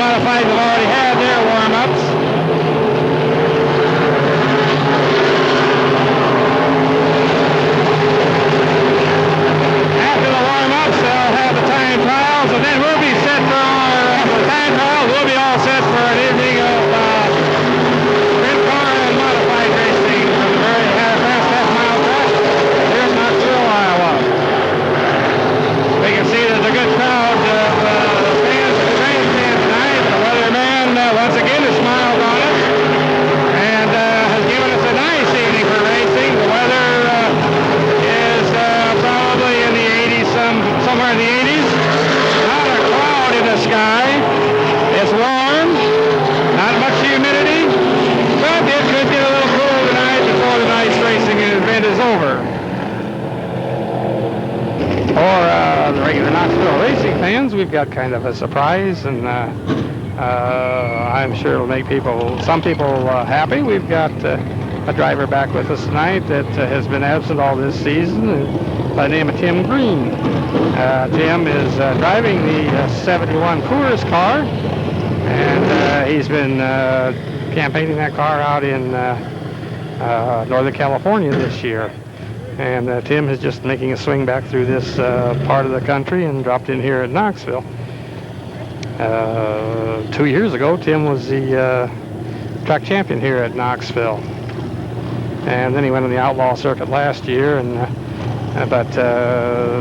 Modifieds have already had their warm-ups. After the warm-ups, they'll have the time trials, and then we'll be set for after the time trials, we'll be all set for an evening of sprint car and modified racing from the very fast half-mile track here in Knoxville, Iowa. We can see there's a good crowd of fans of the grandstand tonight. The weatherman once again has smiled on us and has given us a nice evening for racing. The weather is probably in the 80s, somewhere in the 80s. Not a cloud in the sky. It's warm, not much humidity, but it could get a little cool tonight before the night's racing event is over. For the regular Knoxville racing fans, we've got kind of a surprise, and I'm sure it'll make some people happy. We've got a driver back with us tonight that has been absent all this season by the name of Tim Green. Tim is driving the 71 Coors car, and he's been campaigning that car out in Northern California this year. And Tim is just making a swing back through this part of the country and dropped in here at Knoxville. 2 years ago, Tim was the track champion here at Knoxville. And then he went on the outlaw circuit last year. But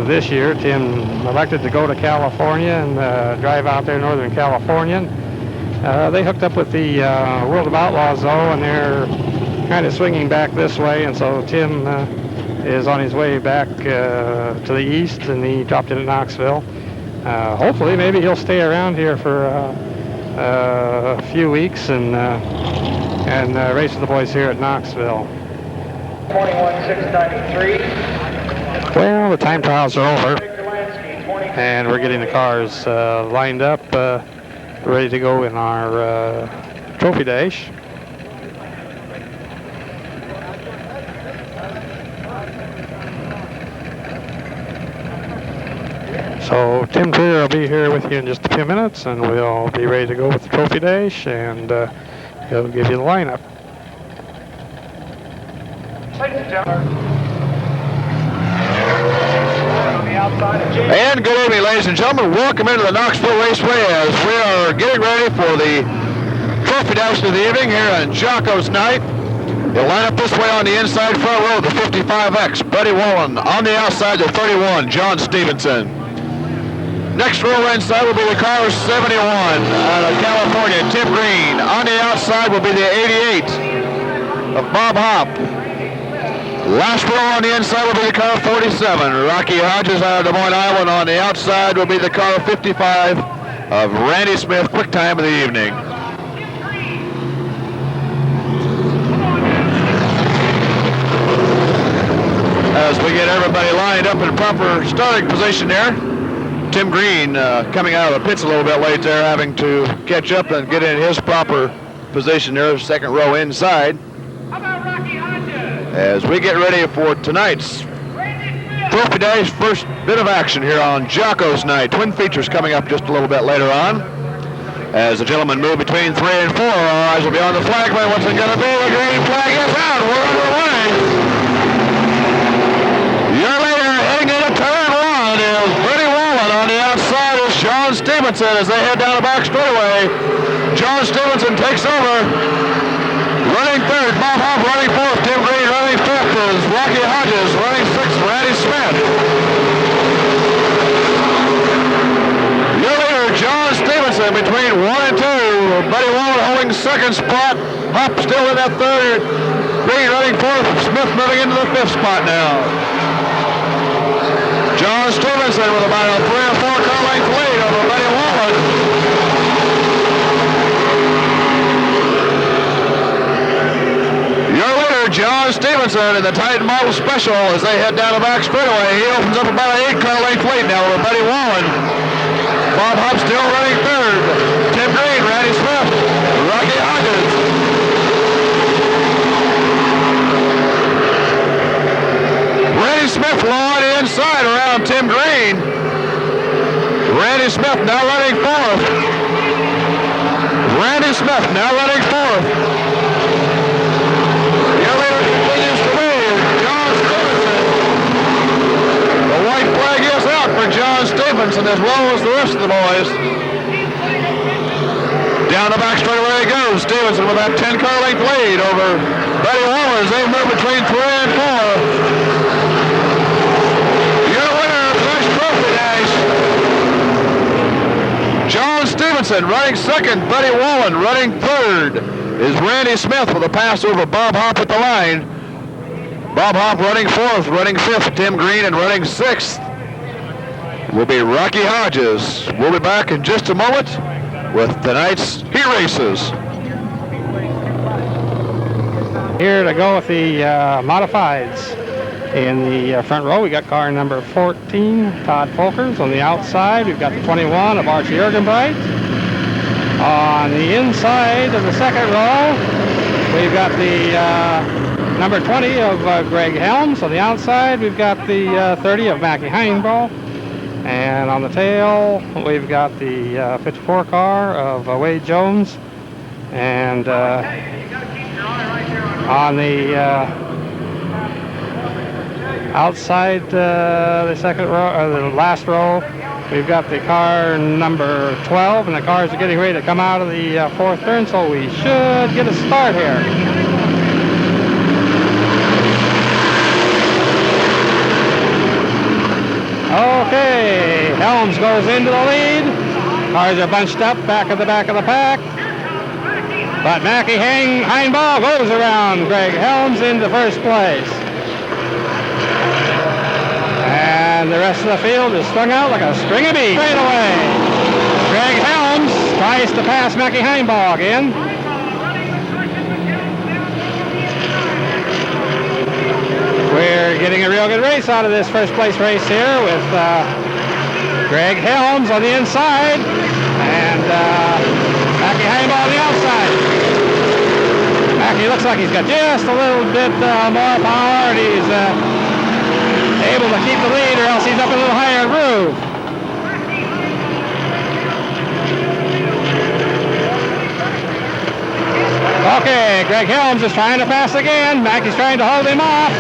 this year, Tim elected to go to California and drive out there in Northern California. They hooked up with the World of Outlaws, though, and they're kind of swinging back this way. And so Tim is on his way back to the east, and he dropped in at Knoxville. Hopefully, maybe he'll stay around here for a few weeks and race with the boys here at Knoxville. 21,693. Well, the time trials are over, and we're getting the cars lined up, ready to go in our trophy dash. So Tim Trier will be here with you in just a few minutes, and we'll be ready to go with the trophy dash, and he'll give you the lineup. And good evening, ladies and gentlemen. Welcome into the Knoxville Raceway as we are getting ready for the trophy dash of the evening here on Jocko's night. They'll line up this way on the inside front row, the 55X, Buddy Wallen. On the outside, the 31, John Stevenson. Next row inside will be the car 71 out of California, Tim Green. On the outside will be the 88 of Bob Hopp. Last row on the inside will be the car 47, Rocky Hodges out of Des Moines, Iowa. And on the outside will be the car 55 of Randy Smith, quick time of the evening. As we get everybody lined up in proper starting position there. Tim Green coming out of the pits a little bit late there, having to catch up and get in his proper position there, second row inside. As we get ready for tonight's Trophy Dash first bit of action here on Jocko's night. Twin features coming up just a little bit later on. As the gentlemen move between 3 and 4, our eyes will be on the flagman. What's it going to be? The green flag is out. We're underway. Year later, heading into turn 1 is Buddy Wallen. On the outside is John Stevenson as they head down the back straightaway. John Stevenson takes over. Running third, Bob Hopp running fourth. Tim Green running fifth is Rocky Hodges. Running sixth, Randy Smith. Year later, John Stevenson between 1 and 2. Buddy Wallen holding second spot. Hopp still in that third. Green running fourth. Smith moving into the fifth spot now. John Stevenson with about a 3 or 4 car length lead over Buddy Wallen. Your leader, John Stevenson, in the Titan Model Special as they head down the back straightaway. He opens up about an 8 car length lead now over Buddy Wallen. Bob Hopp still running third. Tim Green, Randy Smith, Rocky Hodges. Randy Smith long on the inside around Tim Green. Randy Smith now running fourth. Randy Smith now running fourth. The leader continues to be John Stevenson. The white flag is out for John Stevenson as well as the rest of the boys. Down the back straightaway goes Stevenson with that 10-car length lead over Buddy Waller as they move between 3 and 4. Your winner of tonight's trophy dash, John Stevenson running second. Buddy Wallen running third is Randy Smith with a pass over Bob Hopp at the line. Bob Hopp running fourth, running fifth, Tim Green, and running sixth will be Rocky Hodges. We'll be back in just a moment with tonight's heat races. Here to go with the modifieds. In the front row, we got car number 14, Todd Folkers. On the outside, we've got the 21 of Archie Ergenbright. On the inside of the second row, we've got the number 20 of Greg Helms. On the outside, we've got the 30 of Mackie Heimbaugh. And on the tail, we've got the 54 car of Wade Jones. And on the outside the second row, the last row, we've got the car number 12, and the cars are getting ready to come out of the fourth turn, so we should get a start here. Okay, Helms goes into the lead. Cars are bunched up back of the pack. But Mackie Heimbaugh goes around Greg Helms into first place. And the rest of the field is strung out like a string of beads. Straight away, Greg Helms tries to pass Mackie Heimbaugh again. We're getting a real good race out of this first place race here with Greg Helms on the inside and Mackie Heimbaugh on the outside. Mackie looks like he's got just a little bit more power, and he's able to keep the lead, or else he's up a little higher groove. Okay, Greg Helms is trying to pass again. Mackie's trying to hold him off.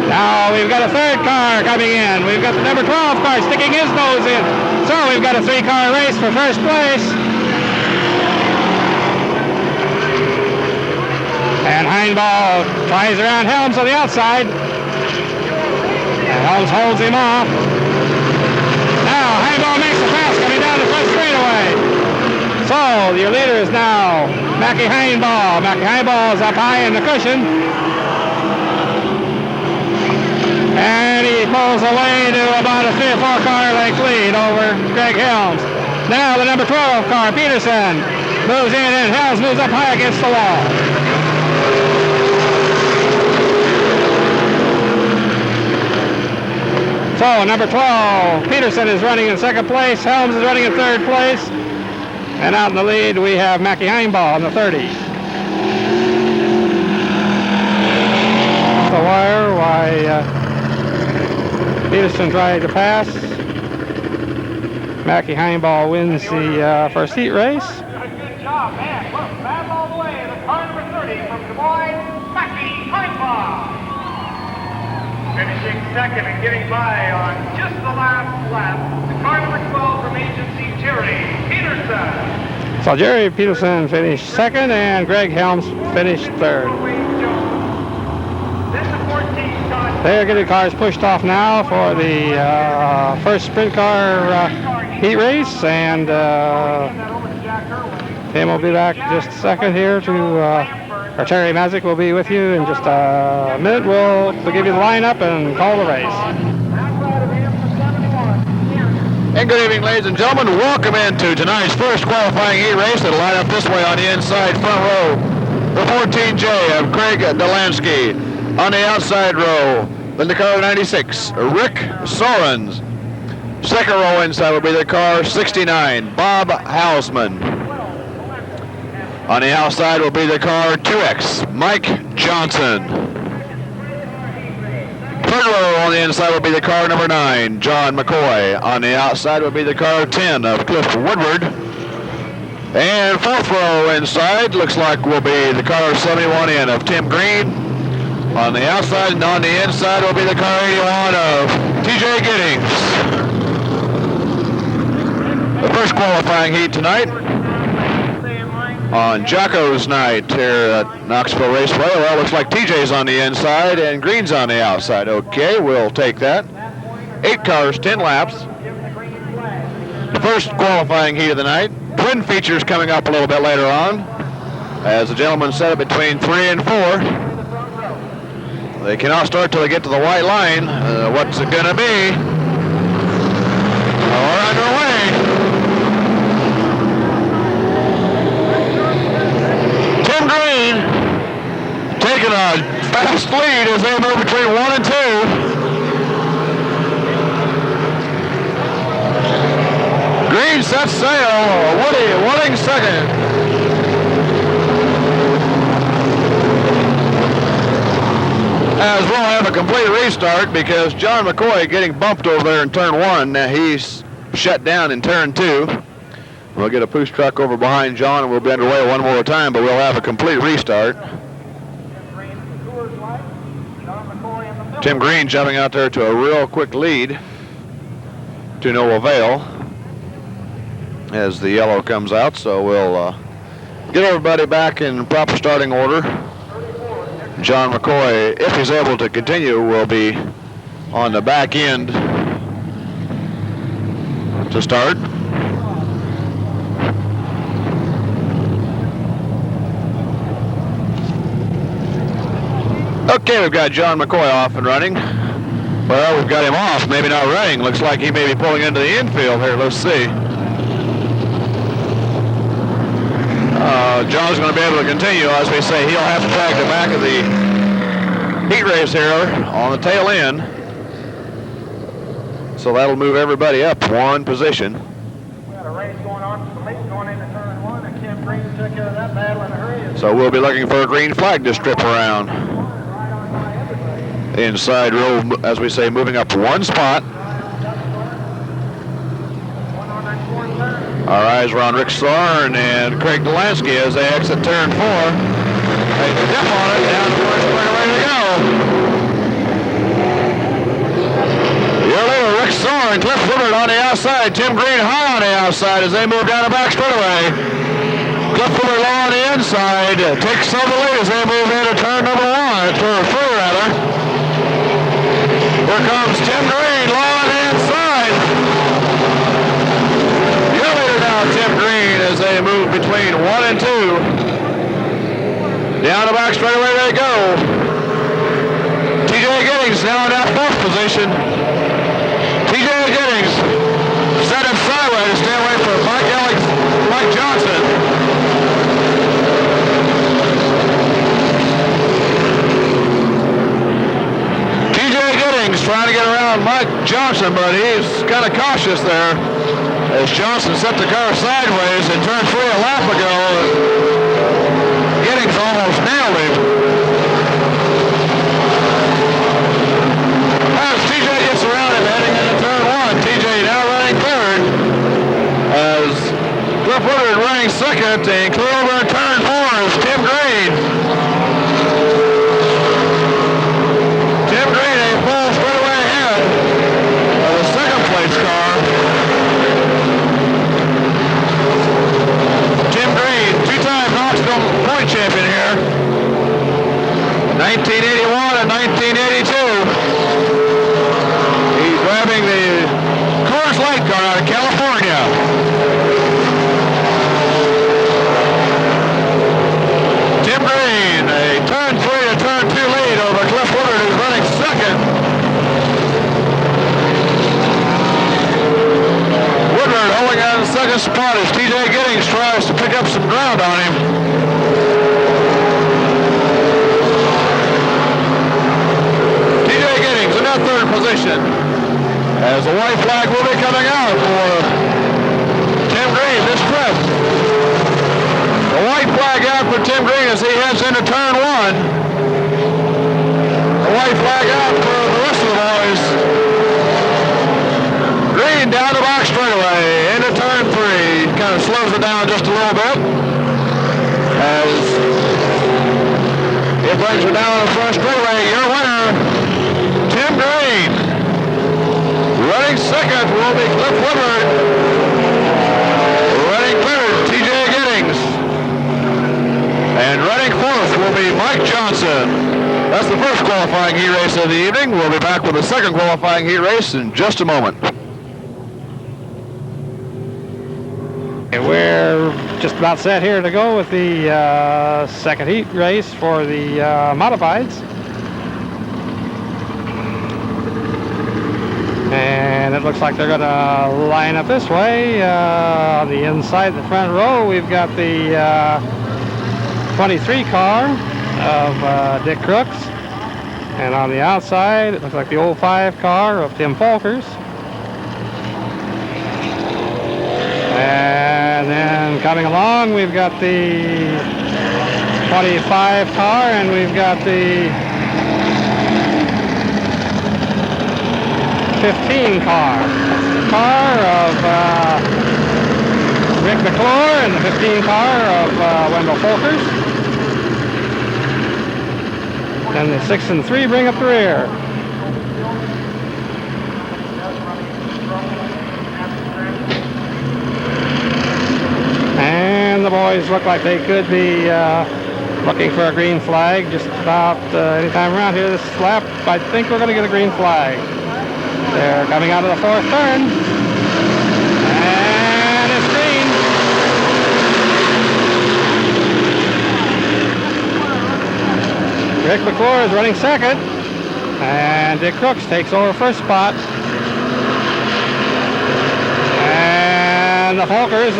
Now we've got a third car coming in. We've got the number 12 car sticking his nose in. So we've got a 3-car race for first place. And Heimbaugh tries around Helms on the outside. And Helms holds him off. Now Heimbaugh makes the pass coming down the front straightaway. So your leader is now Mackie Heimbaugh. Mackie Heimbaugh is up high in the cushion. And he pulls away to about a 3-or-4-car length lead over Greg Helms. Now the number 12 car, Peterson, moves in, and Helms moves up high against the wall. So number 12, Peterson, is running in second place. Helms is running in third place. And out in the lead, we have Mackie Heimbaugh on the 30. The wire, why Peterson tried to pass. Mackie Heimbaugh wins the first heat race. Good job, man. Well, battle all the way. The car number 30 from Des Moines, Mackie Heimbaugh. Finishing second and getting by on just the last lap. The car number 12 from Agency Jerry Peterson. So Jerry Peterson finished second, and Greg Helms finished third. They're getting cars pushed off now for the first sprint car heat race, and Tim will be back just a second here to, or Terry Mazik will be with you in just a minute. We'll give you the lineup and call the race. And good evening, ladies and gentlemen. Welcome into tonight's first qualifying heat race. It'll line up this way on the inside front row. The 14J of Craig Delansky. On the outside row, then the car 96, Rick Sorens. Second row inside will be the car 69, Bob Hausman. On the outside will be the car 2X, Mike Johnson. Third row on the inside will be the car number 9, John McCoy. On the outside will be the car 10 of Cliff Woodward. And fourth row inside looks like will be the car 71 of Tim Green. On the outside and on the inside will be the car 81 of TJ Giddings. The first qualifying heat tonight on Jocko's night here at Knoxville Raceway. Well, looks like TJ's on the inside and Green's on the outside. Okay, we'll take that. 8 cars, 10 laps. The first qualifying heat of the night. Twin features coming up a little bit later on, as the gentlemen set it between 3 and 4. They cannot start till they get to the white line. What's it going to be? We're underway. Tim Green taking a fast lead as they move between 1 and 2. Green sets sail. Wooding second. As we'll have a complete restart because John McCoy getting bumped over there in turn 1. Now he's shut down in turn 2. We'll get a push truck over behind John and we'll be underway one more time, but we'll have a complete restart. Tim Green jumping out there to a real quick lead to no avail as the yellow comes out, so we'll get everybody back in proper starting order. John McCoy, if he's able to continue, will be on the back end to start. Okay, we've got John McCoy off and running. Well, we've got him off, maybe not running. Looks like he may be pulling into the infield here. Let's see. John's going to be able to continue. As we say, he'll have to tag the back of the heat race here on the tail end. So that'll move everybody up one position. We got a race going on for the lead going into turn 1, and Tim Green took care of that battle in a hurry. So we'll be looking for a green flag to strip around. The inside row, as we say, moving up one spot. Our eyes are on Rick Sorn and Craig Delansky as they exit turn 4. They dip on it, down the first straightaway to go. A year later, Rick Sorn, Cliff Woodward on the outside, Tim Green high on the outside as they move down the back straightaway. Cliff Woodward low on the inside, takes some of the lead as they move into turn number 1, turn 3 rather. Here comes Tim Green low on the inside. Tim Green as they move between 1 and 2. Down the back straightaway they go. TJ Giddings now in that 4th position. TJ Giddings set him sideways to stay away from Mike Johnson. TJ Giddings trying to get around Mike Johnson, but he's kind of cautious there. As Johnson set the car sideways in turn 3 a lap ago, Giddings almost nailed him. As TJ gets around him heading into turn 1, TJ now running 3rd. As Cliff Woodward running 2nd, and clear over in turn 4 is Tim Green. Tim Green a full straightaway ahead of the 2nd place car. Point champion here, 1981 and 1982. He's grabbing the Coors Light car out of California. Tim Green, a turn 3 to turn 2 lead over Cliff Woodward, who's running 2nd. Woodward holding on the 2nd spot as TJ Giddings tries to pick up some ground on him. Third position as the white flag will be coming out for Tim Green this trip. The white flag out for Tim Green as he heads into turn 1. The white flag out for the rest of the down just a little bit. As it brings her down the front straightaway, your winner, Tim Green. Running second will be Cliff Woodward. Running third, TJ Giddings. And running fourth will be Mike Johnson. That's the first qualifying heat race of the evening. We'll be back with the second qualifying heat race in just a moment. We're just about set here to go with the second heat race for the modifieds. And it looks like they're going to line up this way. On the inside, the front row, we've got the 23 car of Dick Crooks. And on the outside, it looks like the 05 car of Tim Folkers. And then coming along, we've got the 25 car, and we've got the 15 car. The car of Rick McClure and the 15 car of Wendell Folkers. And the 6 and 3 bring up the rear. And the boys look like they could be looking for a green flag just about any time around here this lap. I think we're going to get a green flag. They're coming out of the fourth turn. And it's green. Rick McClure is running second. And Dick Crooks takes over first spot. And the Folkers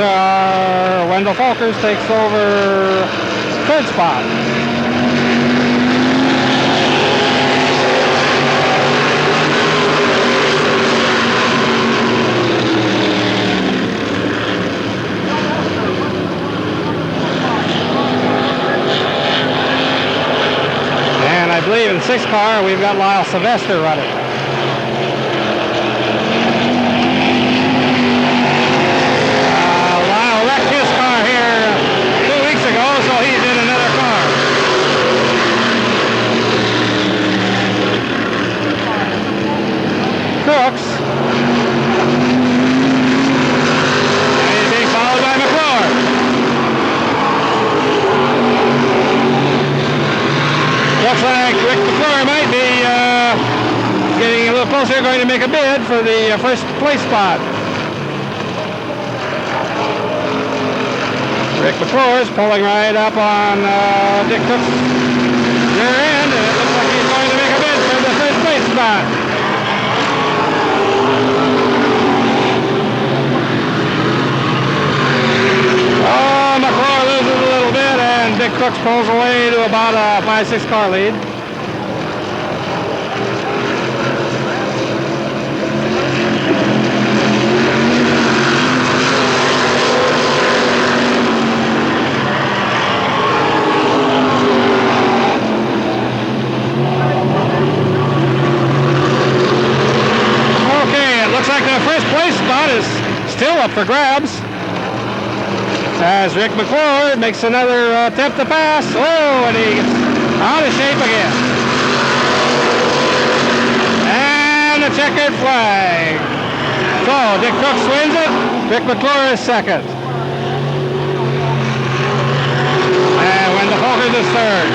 Wendell Folkers takes over third spot. And I believe in sixth car we've got Lyle Sylvester running. Crooks. And he's being followed by McClure. Looks like Rick McClure might be getting a little closer, going to make a bid for the first place spot. Rick McClure is pulling right up on Dick Crooks' rear end, and it looks like he's going to make a bid for the first place spot. Oh, McClure loses a little bit, and Dick Crooks pulls away to about a 5-6 car lead. Okay, it looks like the first place spot is still up for grabs. As Rick McClure makes another attempt to pass. Oh, and he gets out of shape again. And a checkered flag. So Dick Crooks wins it. Rick McClure is second. And Wendell Folkers is third.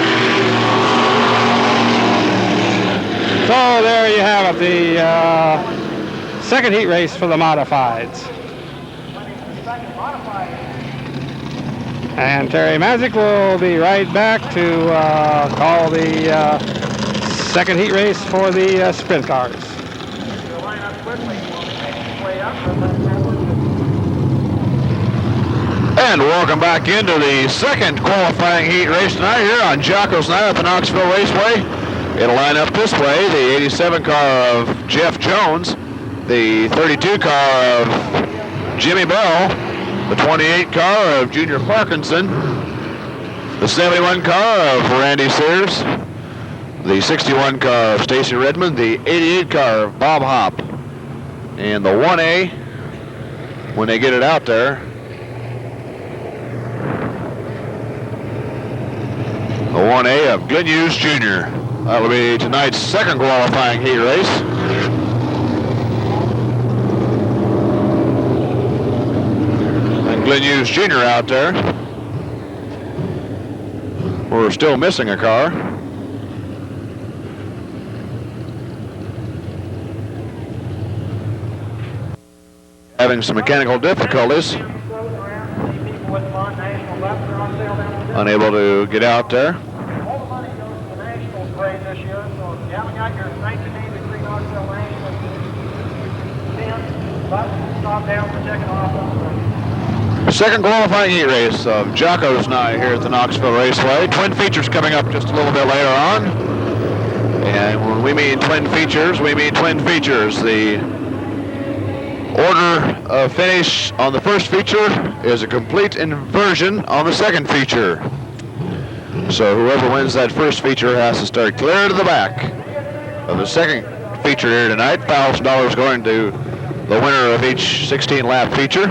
So there you have it, the second heat race for the modifieds. And Terry Mazik will be right back to call the second heat race for the sprint cars. And welcome back into the second qualifying heat race tonight here on Jocko's Night at the Knoxville Raceway. It'll line up this way: the 87 car of Jeff Jones, the 32 car of Jimmy Bell, the 28 car of Junior Parkinson, the 71 car of Randy Sears, the 61 car of Stacy Redmond, the 88 car of Bob Hopp, and the 1A, when they get it out there, 1A of Glenn Hughes Jr. That'll be tonight's second qualifying heat race. And Glenn Hughes Jr. out there. We're still missing a car. Having some mechanical difficulties. Unable to get out there. All the money goes to the Nationals grade this year, so if you haven't got your 1983 Knoxville Nationals pin, button, stop down for checking off. Second qualifying heat race of Jocko's Night here at the Knoxville Raceway. Twin features coming up just a little bit later on. And when we mean twin features, we mean twin features. The order of finish on the first feature is a complete inversion on the second feature. So whoever wins that first feature has to start clear to the back of the second feature here tonight. $1,000 going to the winner of each 16-lap feature.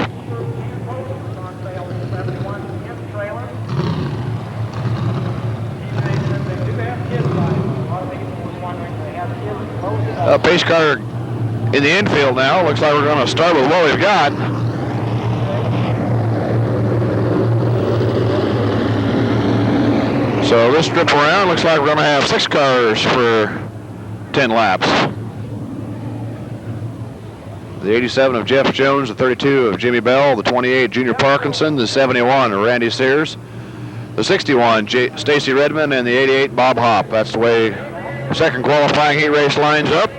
Pace car in the infield now. Looks like we're going to start with what we've got. So this trip around looks like we're going to have 6 cars for 10 laps. The 87 of Jeff Jones, the 32 of Jimmy Bell, the 28 Junior Parkinson, the 71 of Randy Sears, the 61 Stacy Redmond, and the 88 Bob Hopp. That's the way second qualifying heat race lines up.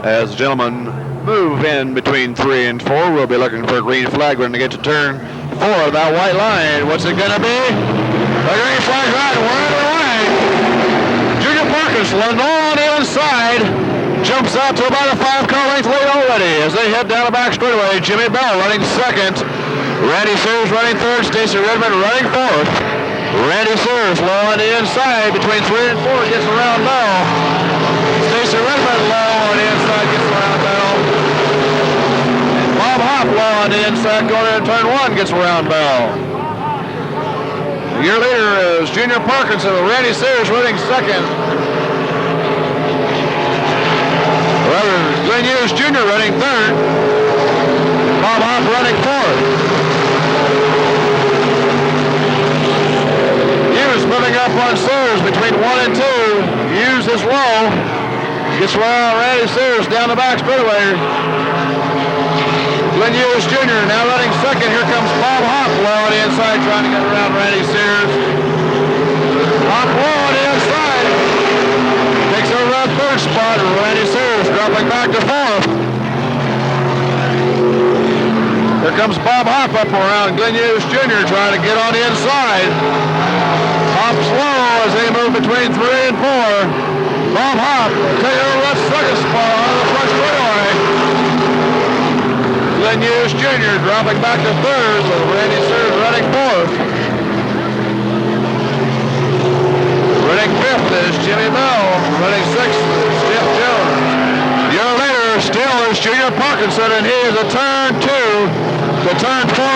As the gentlemen move in between 3 and 4, we'll be looking for a green flag when they get to turn 4 of that white line. What's it going to be? The green flag right, we're underway. Junior Parkinson on the inside. Jumps out to about a 5-car length lead already as they head down the back straightaway. Jimmy Bell running second. Randy Sears running third. Stacy Redmond running fourth. Randy Sears low on the inside between 3 and 4 gets around Bell. Stacy Redmond low on the inside gets around Bell. And Bob Hopp low on the inside going into turn 1 gets around Bell. The year leader is Junior Parkinson with Randy Sears running second. Glenn Hughes Jr. running third. Bob Hopp running fourth. Hughes moving up on Sears between 1 and 2. Hughes is low. Gets around Randy Sears down the back straightaway. Glenn Hughes Jr. now running second. Here comes Bob Hopp low on the inside trying to get around Randy Sears. Hopp low on the inside. Takes over that third spot. Randy Sears dropping back to fourth. Here comes Bob Hopp up around Glenn Hughes Jr. trying to get on the inside. Hopp's low as they move between 3 and 4. Bob Hopp take over that second spot on the front straightaway. Glenn Hughes Jr. dropping back to third with Randy Sears running fourth. Running fifth is Jimmy Bell. Running sixth is Jeff Jones. Your leader still is Junior Parkinson, and he is a turn 2 to turn 4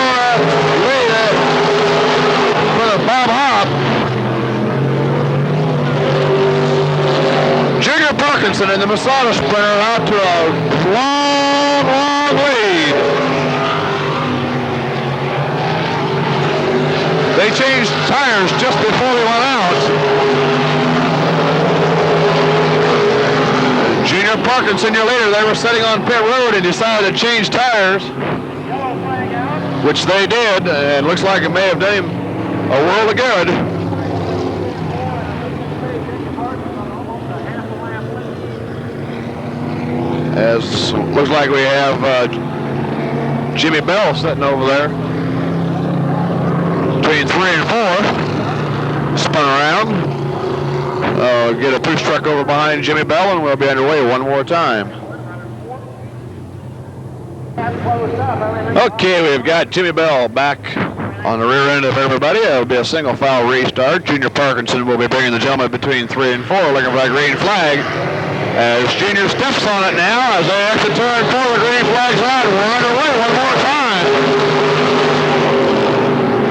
lead for the Bob Hopp. Junior Parkinson in the Masada Sprinter out to a long, long lead. They changed tires just before we went out. Junior Parkinson, your leader, they were sitting on pit road and decided to change tires, which they did, and looks like it may have done him a world of good. As looks like we have Jimmy Bell sitting over there between 3 and 4. Spun around. Get a push truck over behind Jimmy Bell, and we'll be underway one more time. Okay, we've got Jimmy Bell back on the rear end of everybody. It'll be a single file restart. Junior Parkinson will be bringing the gentleman between 3 and 4, looking for a green flag. As Junior steps on it now, as they exit turn 4, the green flag's out. We're underway one more time.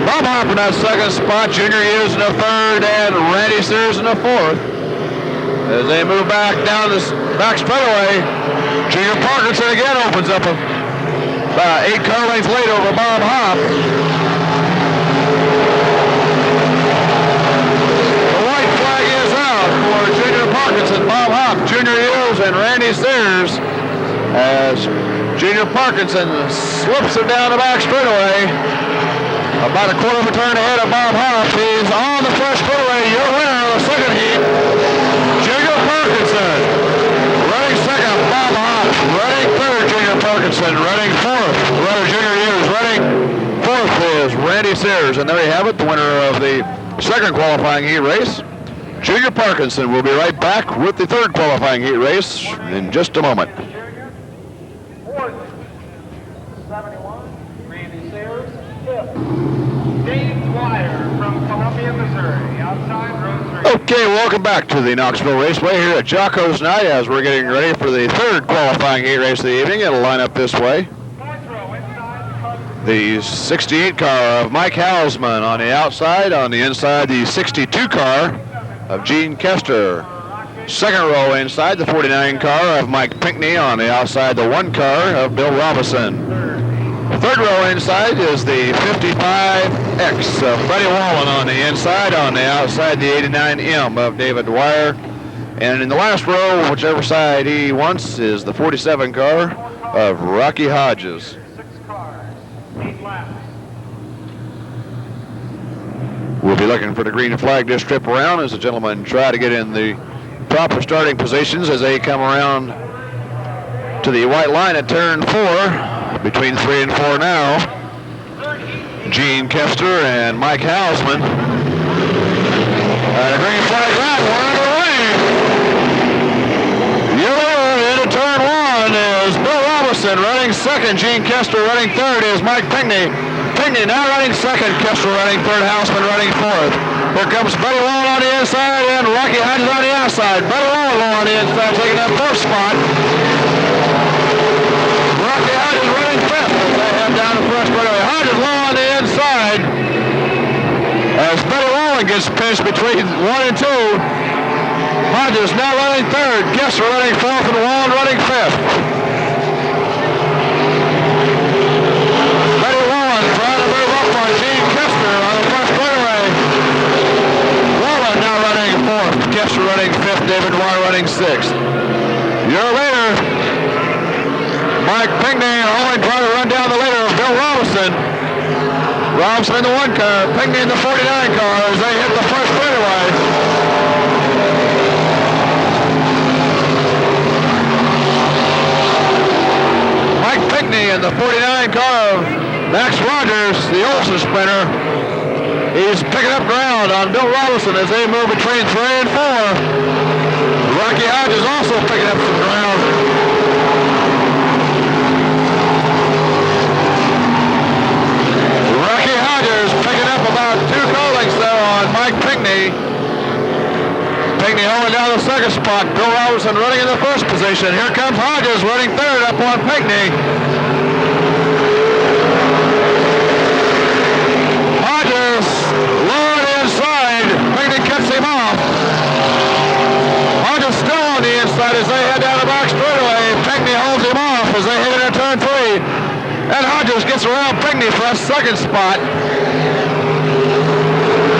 Bob Hopp Harper in that second spot. Junior Hughes in the third, and Randy Sears in the fourth. As they move back down this back straightaway, Junior Parkinson again opens up about 8 car lengths late over Bob Hopp. The white flag is out for Junior Parkinson, Bob Hopp, Junior Hughes, and Randy Sears, as Junior Parkinson slips it down the back straightaway. About a quarter of a turn ahead of Bob Hopp. He's on the first straightaway. Your winner of the second heat, Junior Parkinson. Running second, Bob Hopp. Running third, Junior Parkinson. Running fourth, Junior Hughes. Running fourth is Randy Sears. And there you have it, the winner of the second qualifying heat race, Junior Parkinson. We'll be right back with the third qualifying heat race in just a moment. Fourth, 71, Randy Sears. Fifth, Dave Dwyer from Columbia, Missouri, outside row 3. Okay, welcome back to the Knoxville Raceway here at Jocko's Night as we're getting ready for the third qualifying heat race of the evening. It'll line up this way. Fourth row inside The 68 car of Mike Hausman on the outside. On the inside, the 62 car of Gene Kester. Second row inside, the 49 car of Mike Pinckney. On the outside, the 1 car of Bill Robinson. Third row inside is the 55X of Freddie Wallen on the inside. On the outside, the 89M of David Dwyer. And in the last row, whichever side he wants, is the 47 car of Rocky Hodges. 6 cars, 8 laps. We'll be looking for the green flag this trip around as the gentlemen try to get in the proper starting positions as they come around to the white line at turn 4. Between 3 and 4 now, Gene Kester and Mike Hausman. And a green flag right, one underway. Yellow into turn 1 is Bill Robinson running second. Gene Kester running third is Mike Pinckney. Pinckney now running second. Kester running third. Hausman running fourth. Here comes Buddy Wallen on the inside and Rocky Hodges on the outside. Buddy Wallen on the inside taking that first spot. Rocky Hodges running fifth as they head down the first straightaway. Hodges low on the inside as Buddy Wallen gets pinched between 1 and 2. Hodges now running third. Kester running fourth and Wallen running fifth. Buddy Wallen trying to move up on Gene Kester on the first straightaway. Wallen now running fourth. Kester running fifth. David Dwyer running sixth. Your leader, Mike Pinckney, only trying to run down the leader of Bill Robinson. Robinson in the 1 car, Pinckney in the 49 car as they hit the first straightaway. Mike Pinckney in the 49 car of Max Rogers, the Olsen sprinter. He's picking up ground on Bill Robinson as they move between 3 and 4. Rocky Hodges also picking up some ground. Rocky Hodges picking up about 2 car lengths there on Mike Pinckney. Pinckney holding down the second spot. Bill Robinson running in the first position. Here comes Hodges running third up on Pinckney. Hodges low on the inside. Pinckney cuts him off. Hodges still on the inside as they head down the back straightaway. Pinckney holds him off as they head into turn 3. And Hodges gets around Pinckney for a second spot.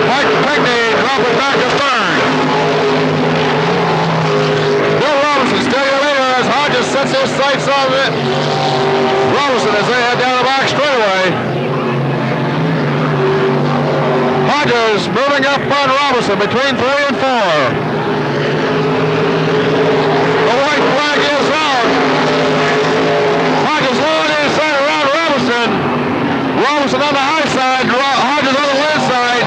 Mike Pinckney dropping back to third. Bill Robinson still your leader as Hodges sets his sights on it. Robinson as they head down the back straightaway. Hodges moving up on Robinson between 3 and 4. The white flag is out. Hodges low on the inside around Robinson. Robinson on the high side, Hodges on the left side.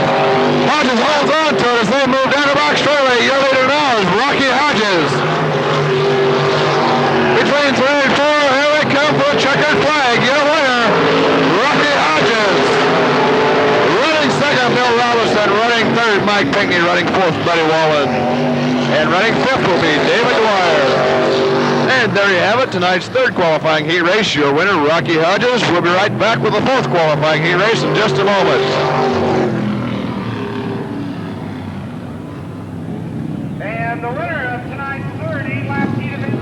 Hodges holds on to it as they move down the back straightaway. Your leader now is Rocky Hodges. Between 3 and 4, here they come for a checkered flag. Your winner, Rocky Hodges. Running second, Bill Robinson. Running third, Mike Pinckney. Running fourth, Buddy Wallen. And running fifth will be David Dwyer. And there you have it, tonight's third qualifying heat race. Your winner, Rocky Hodges. We'll be right back with the fourth qualifying heat race in just a moment. And the winner of tonight's 30-lap heat event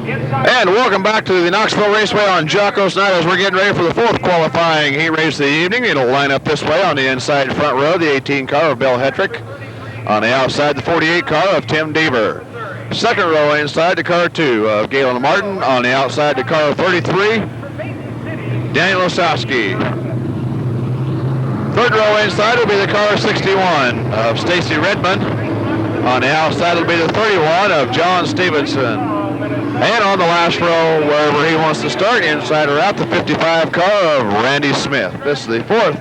inside. And welcome back to the Knoxville Raceway on Jocko's Night as we're getting ready for the fourth qualifying heat race of the evening. It'll line up this way on the inside front row, the 18 car of Bill Hetrick. On the outside, the 48 car of Tim Deaver. Second row inside, the car 2 of Galen Martin. On the outside, the car 33, Daniel Osowski. Third row inside will be the car 61 of Stacy Redmond. On the outside will be the 31 of John Stevenson. And on the last row, wherever he wants to start, inside or out, the 55 car of Randy Smith. This is the fourth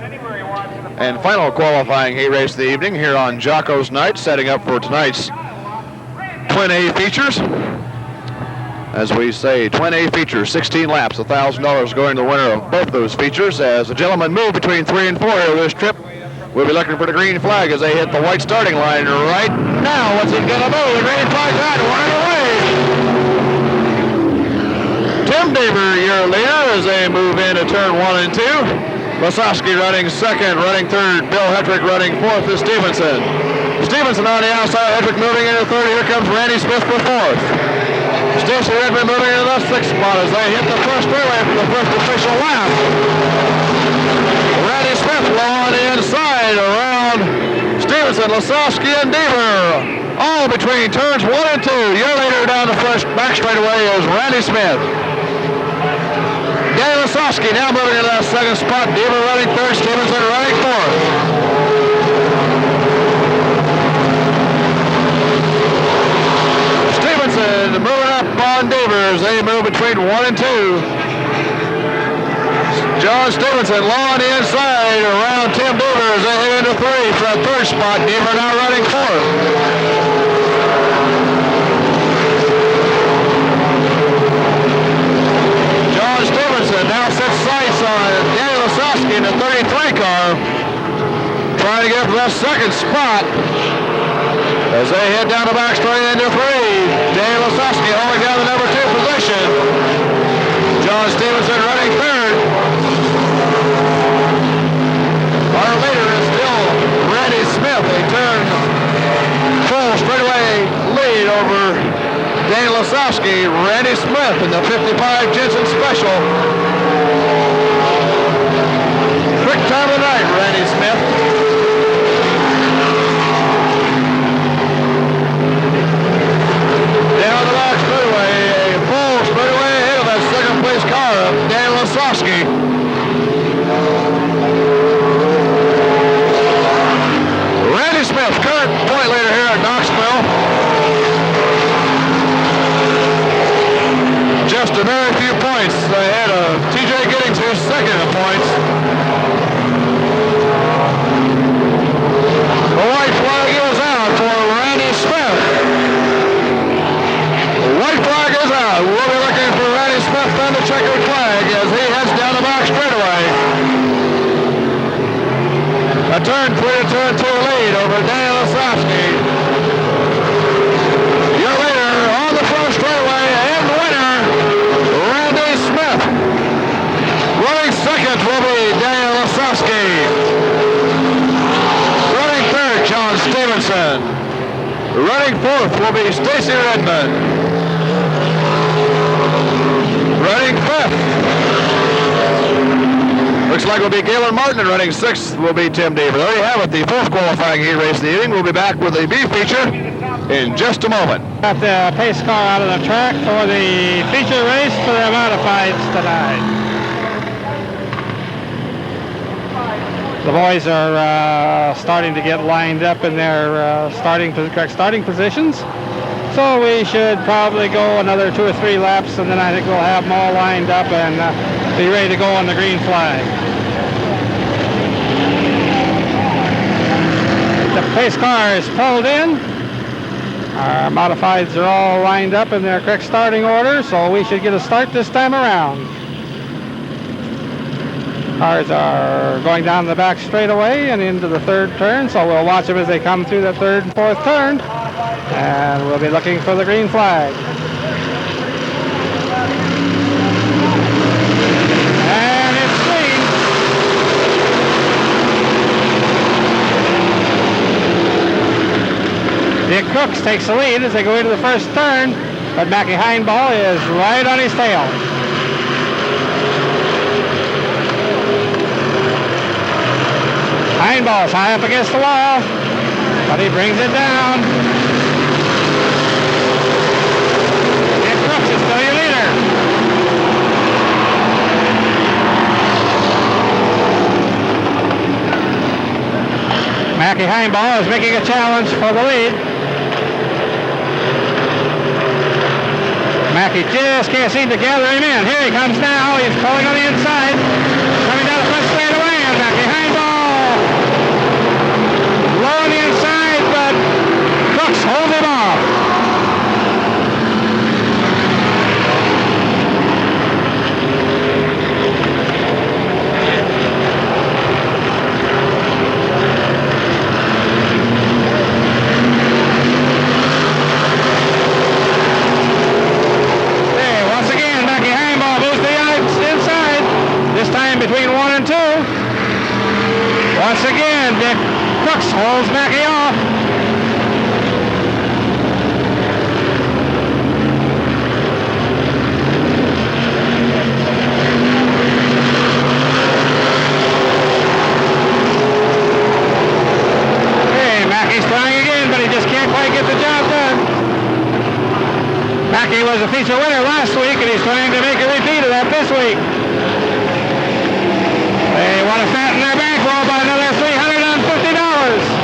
and final qualifying heat race of the evening here on Jocko's Night, setting up for tonight's Twin A features. As we say, Twin A features, 16 laps, $1,000 going to the winner of both those features. As the gentlemen move between 3 and 4 here this trip, we'll be looking for the green flag as they hit the white starting line right now. What's it gonna do? The green flag's out, one away. Tim Deaver, your leader, as they move into turn 1 and 2. Lasowski running second, running third. Bill Hetrick running fourth is Stevenson. Stevenson on the outside, Hetrick moving into third. Here comes Randy Smith for fourth. Stacy Redmond moving into the sixth spot as they hit the first straightaway for the first official lap. Randy Smith low on the inside around Stevenson, Lasowski, and Deaver. All between turns 1 and 2. Your leader down the first back straightaway is Randy Smith. Daniel Lasowski now moving into that second spot. Deaver running third, Stevenson running fourth. Stevenson moving up on Deaver as they move between 1 and 2. John Stevenson low on the inside around Tim Deaver as they head into 3 for that third spot. Deaver now running fourth. Now sets sights on Daniel Lasowski in the 33 car, trying to get for that second spot as they head down the back straight into 3. Daniel Lasowski holding down the number 2 position. John Stevenson running third. Our leader is still Randy Smith. They turn full straightaway lead over Daniel Lasowski. Randy Smith in the 55 Jensen Special. Quick time of the night, Randy Smith. Down the back straightaway, a full straightaway ahead of that second place car of Daniel Lasowski. Randy Smith, current point leader here at Knoxville. Just a very few points ahead of T.J. Giddings, who's second in points. The white flag is out for Randy Smith. The white flag is out. We'll be looking for Randy Smith on the checkered flag as he heads down the back straightaway. A turn 3 to turn 2 lead over Daniel Lasowski. Your leader on the first straightaway and winner, Randy Smith. Running second will be Daniel Lasowski. Running third, John Stevenson. Running fourth will be Stacy Redmond. Running fifth, looks like it'll be Galen Martin, and running sixth will be Tim Deaver. There you have it, the fourth qualifying heat race of the evening. We'll be back with a B feature in just a moment. Got the pace car out of the track for the feature race for the modifieds tonight. The boys are starting to get lined up in their correct starting positions. So we should probably go another 2 or 3 laps, and then I think we'll have them all lined up and be ready to go on the green flag. The pace car is pulled in. Our modifieds are all lined up in their correct starting order, so we should get a start this time around. Cars are going down the back straightaway and into the third turn, so we'll watch them as they come through the third and fourth turn, and we'll be looking for the green flag. And it's green. Dick Crooks takes the lead as they go into the first turn, but Mackie Heimbaugh is right on his tail. Heimbaugh is high up against the wall, but he brings it down. Dick Crooks is still your leader. Mackie Heimbaugh is making a challenge for the lead. Mackie just can't seem to gather him in. Here he comes now. He's pulling on the inside. Coming down the front straightaway, and Mackie Heimbaugh low on the inside, but Crooks holds him off. Between 1 and 2. Once again, Dick Crooks holds Mackie off. Okay, Mackie's trying again, but he just can't quite get the job done. Mackie was a feature winner last week, and he's trying to make a repeat of that this week. They want to fatten their bankroll by another $350.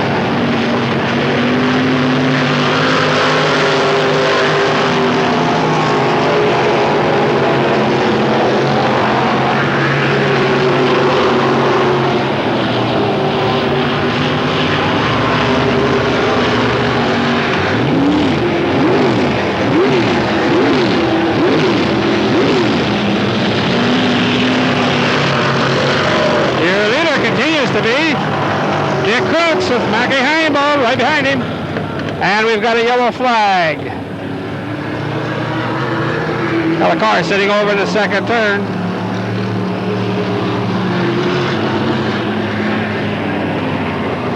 To be Dick Crooks with Mackie Heimbaugh right behind him, and we've got a yellow flag. Now the car is sitting over in the second turn.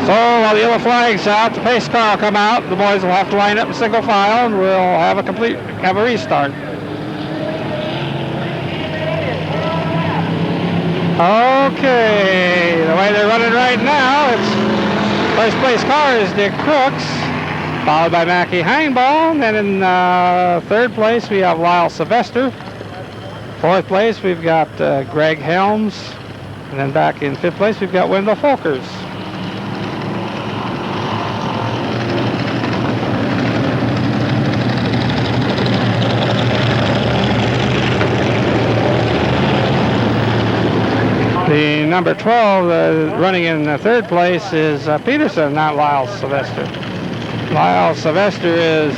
So while the yellow flag's out, the pace car will come out. The boys will have to line up in single file, and we'll have a restart. Okay, the way they're running right now, it's first place car is Dick Crooks, followed by Mackie Heimbaugh, and then in third place we have Lyle Sylvester. Fourth place we've got Greg Helms, and then back in fifth place we've got Wendell Folkers. The number 12 running in third place is Peterson, not Lyle Sylvester. Lyle Sylvester is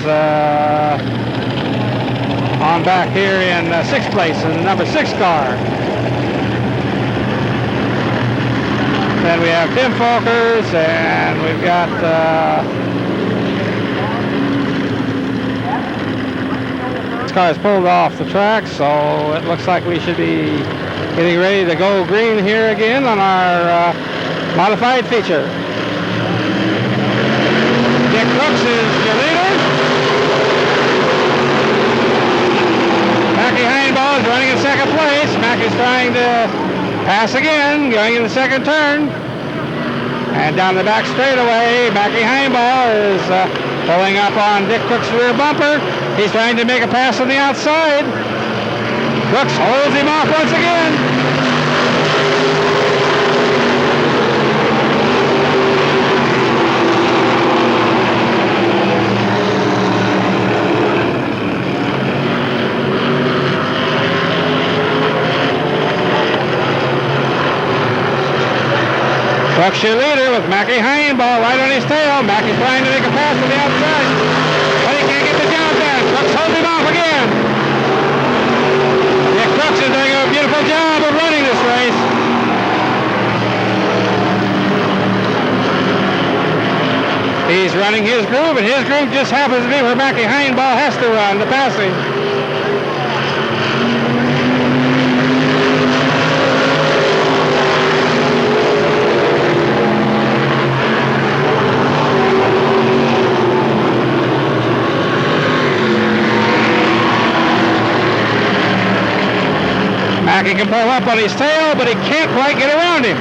on back here in sixth place in the number 6 car. Then we have Tim Folkers, and we've got this car is pulled off the track, so it looks like we should be getting ready to go green here again on our modified feature. Dick Crooks is your leader. Mackie Heimbaugh is running in second place. Mackie's trying to pass again, going in the second turn. And down the back straightaway, Mackie Heimbaugh is pulling up on Dick Crooks' rear bumper. He's trying to make a pass on the outside. Crooks holds him off once again. Crooks your leader with Mackie Heimbaugh right on his tail. Mackie's trying to make a pass on the outside, but he can't get the job done. Crooks holds him off again. Dick Crooks is doing a beautiful job of running this race. He's running his groove, and his groove just happens to be where Mackie Heimbaugh has to run, the passing. like he can pull up on his tail, but he can't quite get around him.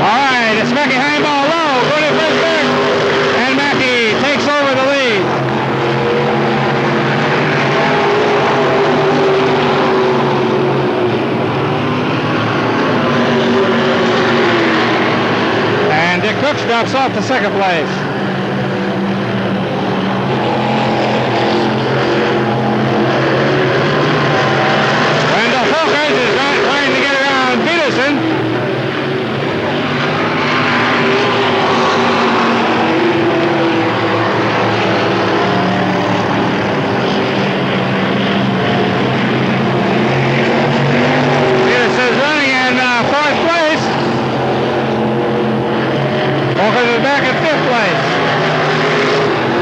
All right, it's Mackie Heimbaugh low, going to first there, and Mackie takes over the lead. And Dick Cooks drops off to second place. Wendell Folkers is trying to get around Peterson. Peterson's running in fourth place. Folkers is back in fifth place.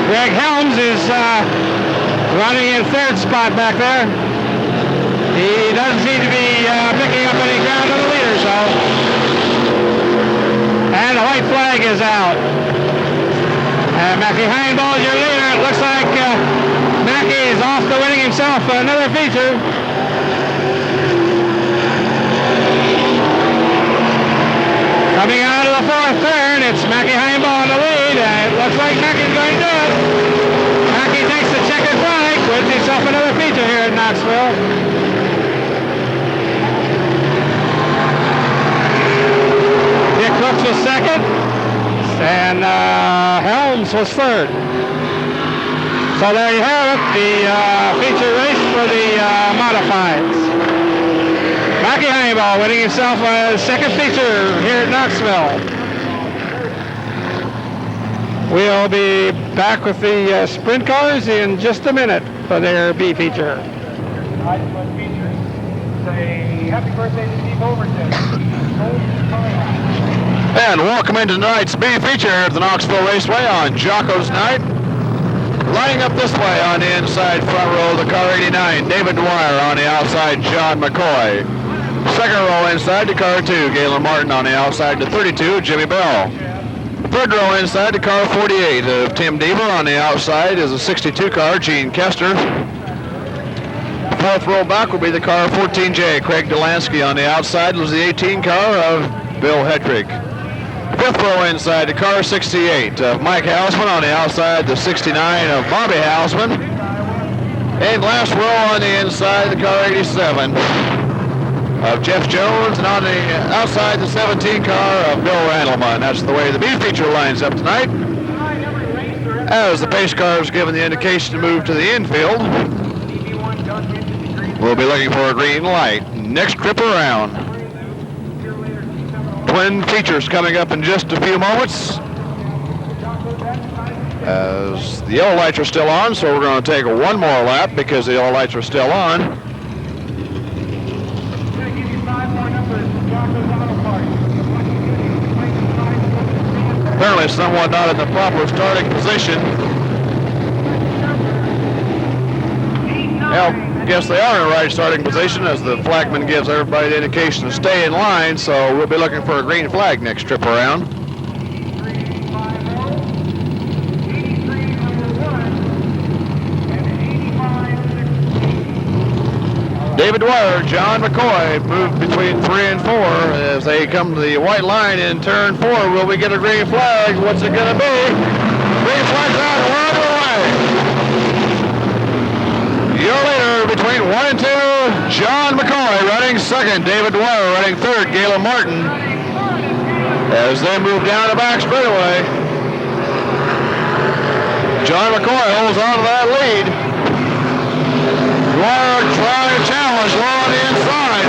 Greg Helms is running in third spot back there. He doesn't seem to be picking up any ground on the leader, so. And the white flag is out. Mackie Heimbaugh is your leader. It looks like Mackie is off to winning himself another feature. Coming out of the fourth turn, it's Mackie Heimbaugh in the lead. It looks like Mackie's going to do it. Mackie takes the checkered flag, wins himself another feature here at Knoxville. Dick Cooks was second, and Helms was third. So there you have it, the feature race for the modifieds. Mackie Heimbaugh winning himself a second feature here at Knoxville. We'll be back with the sprint cars in just a minute for their B feature. Tonight's features say happy birthday to Steve Overton. And welcome into tonight's B feature at the Knoxville Raceway on Jocko's Night. Lining up this way on the inside front row, the car 89, David Dwyer. On the outside, John McCoy. Second row inside to car 2, Galen Martin. On the outside to 32, Jimmy Bell. Third row inside to car 48 of Tim Deaver. On the outside is a 62 car, Gene Kester. Fourth row back will be the car 14J, Craig Delansky. On the outside was the 18 car of Bill Hedrick. Fifth row inside to car 68 of Mike Hausman. On the outside the 69 of Bobby Hausman. And last row on the inside the car 87 of Jeff Jones, and on the outside the 17 car of Bill Randleman. That's the way the B feature lines up tonight. As the pace cars given the indication to move to the infield, we'll be looking for a green light. Next trip around. Twin features coming up in just a few moments. As the yellow lights are still on, so we're going to take one more lap because the yellow lights are still on. Apparently somewhat not in the proper starting position. Well, I guess they are in the right starting position as the flagman gives everybody the indication to stay in line, so we'll be looking for a green flag next trip around. David Dwyer, John McCoy moved between 3 and 4 as they come to the white line in turn 4. Will we get a green flag? What's it going to be? Green flag's out and we're underway. Your leader between 1 and 2, John McCoy running second. David Dwyer running third. Galen Martin as they move down the back straightaway. John McCoy holds on to that lead. Dwyer trying to challenge low on the inside.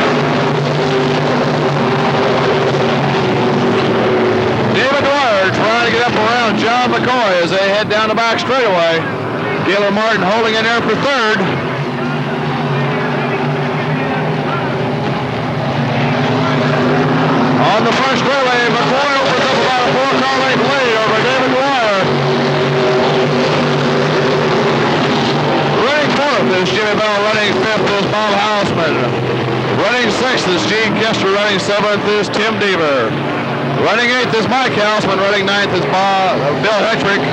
David Dwyer trying to get up around John McCoy as they head down the back straightaway. Galen Martin holding in there for third. On the front straightaway, McCoy opens up about a 4-car length lead over David Dwyer. Running fourth is Jimmy Bell. Running fifth is Bob Hausman. Running sixth is Gene Kester. Running seventh is Tim Deaver. Running eighth is Mike Hausman. Running ninth is Bill Hedrick.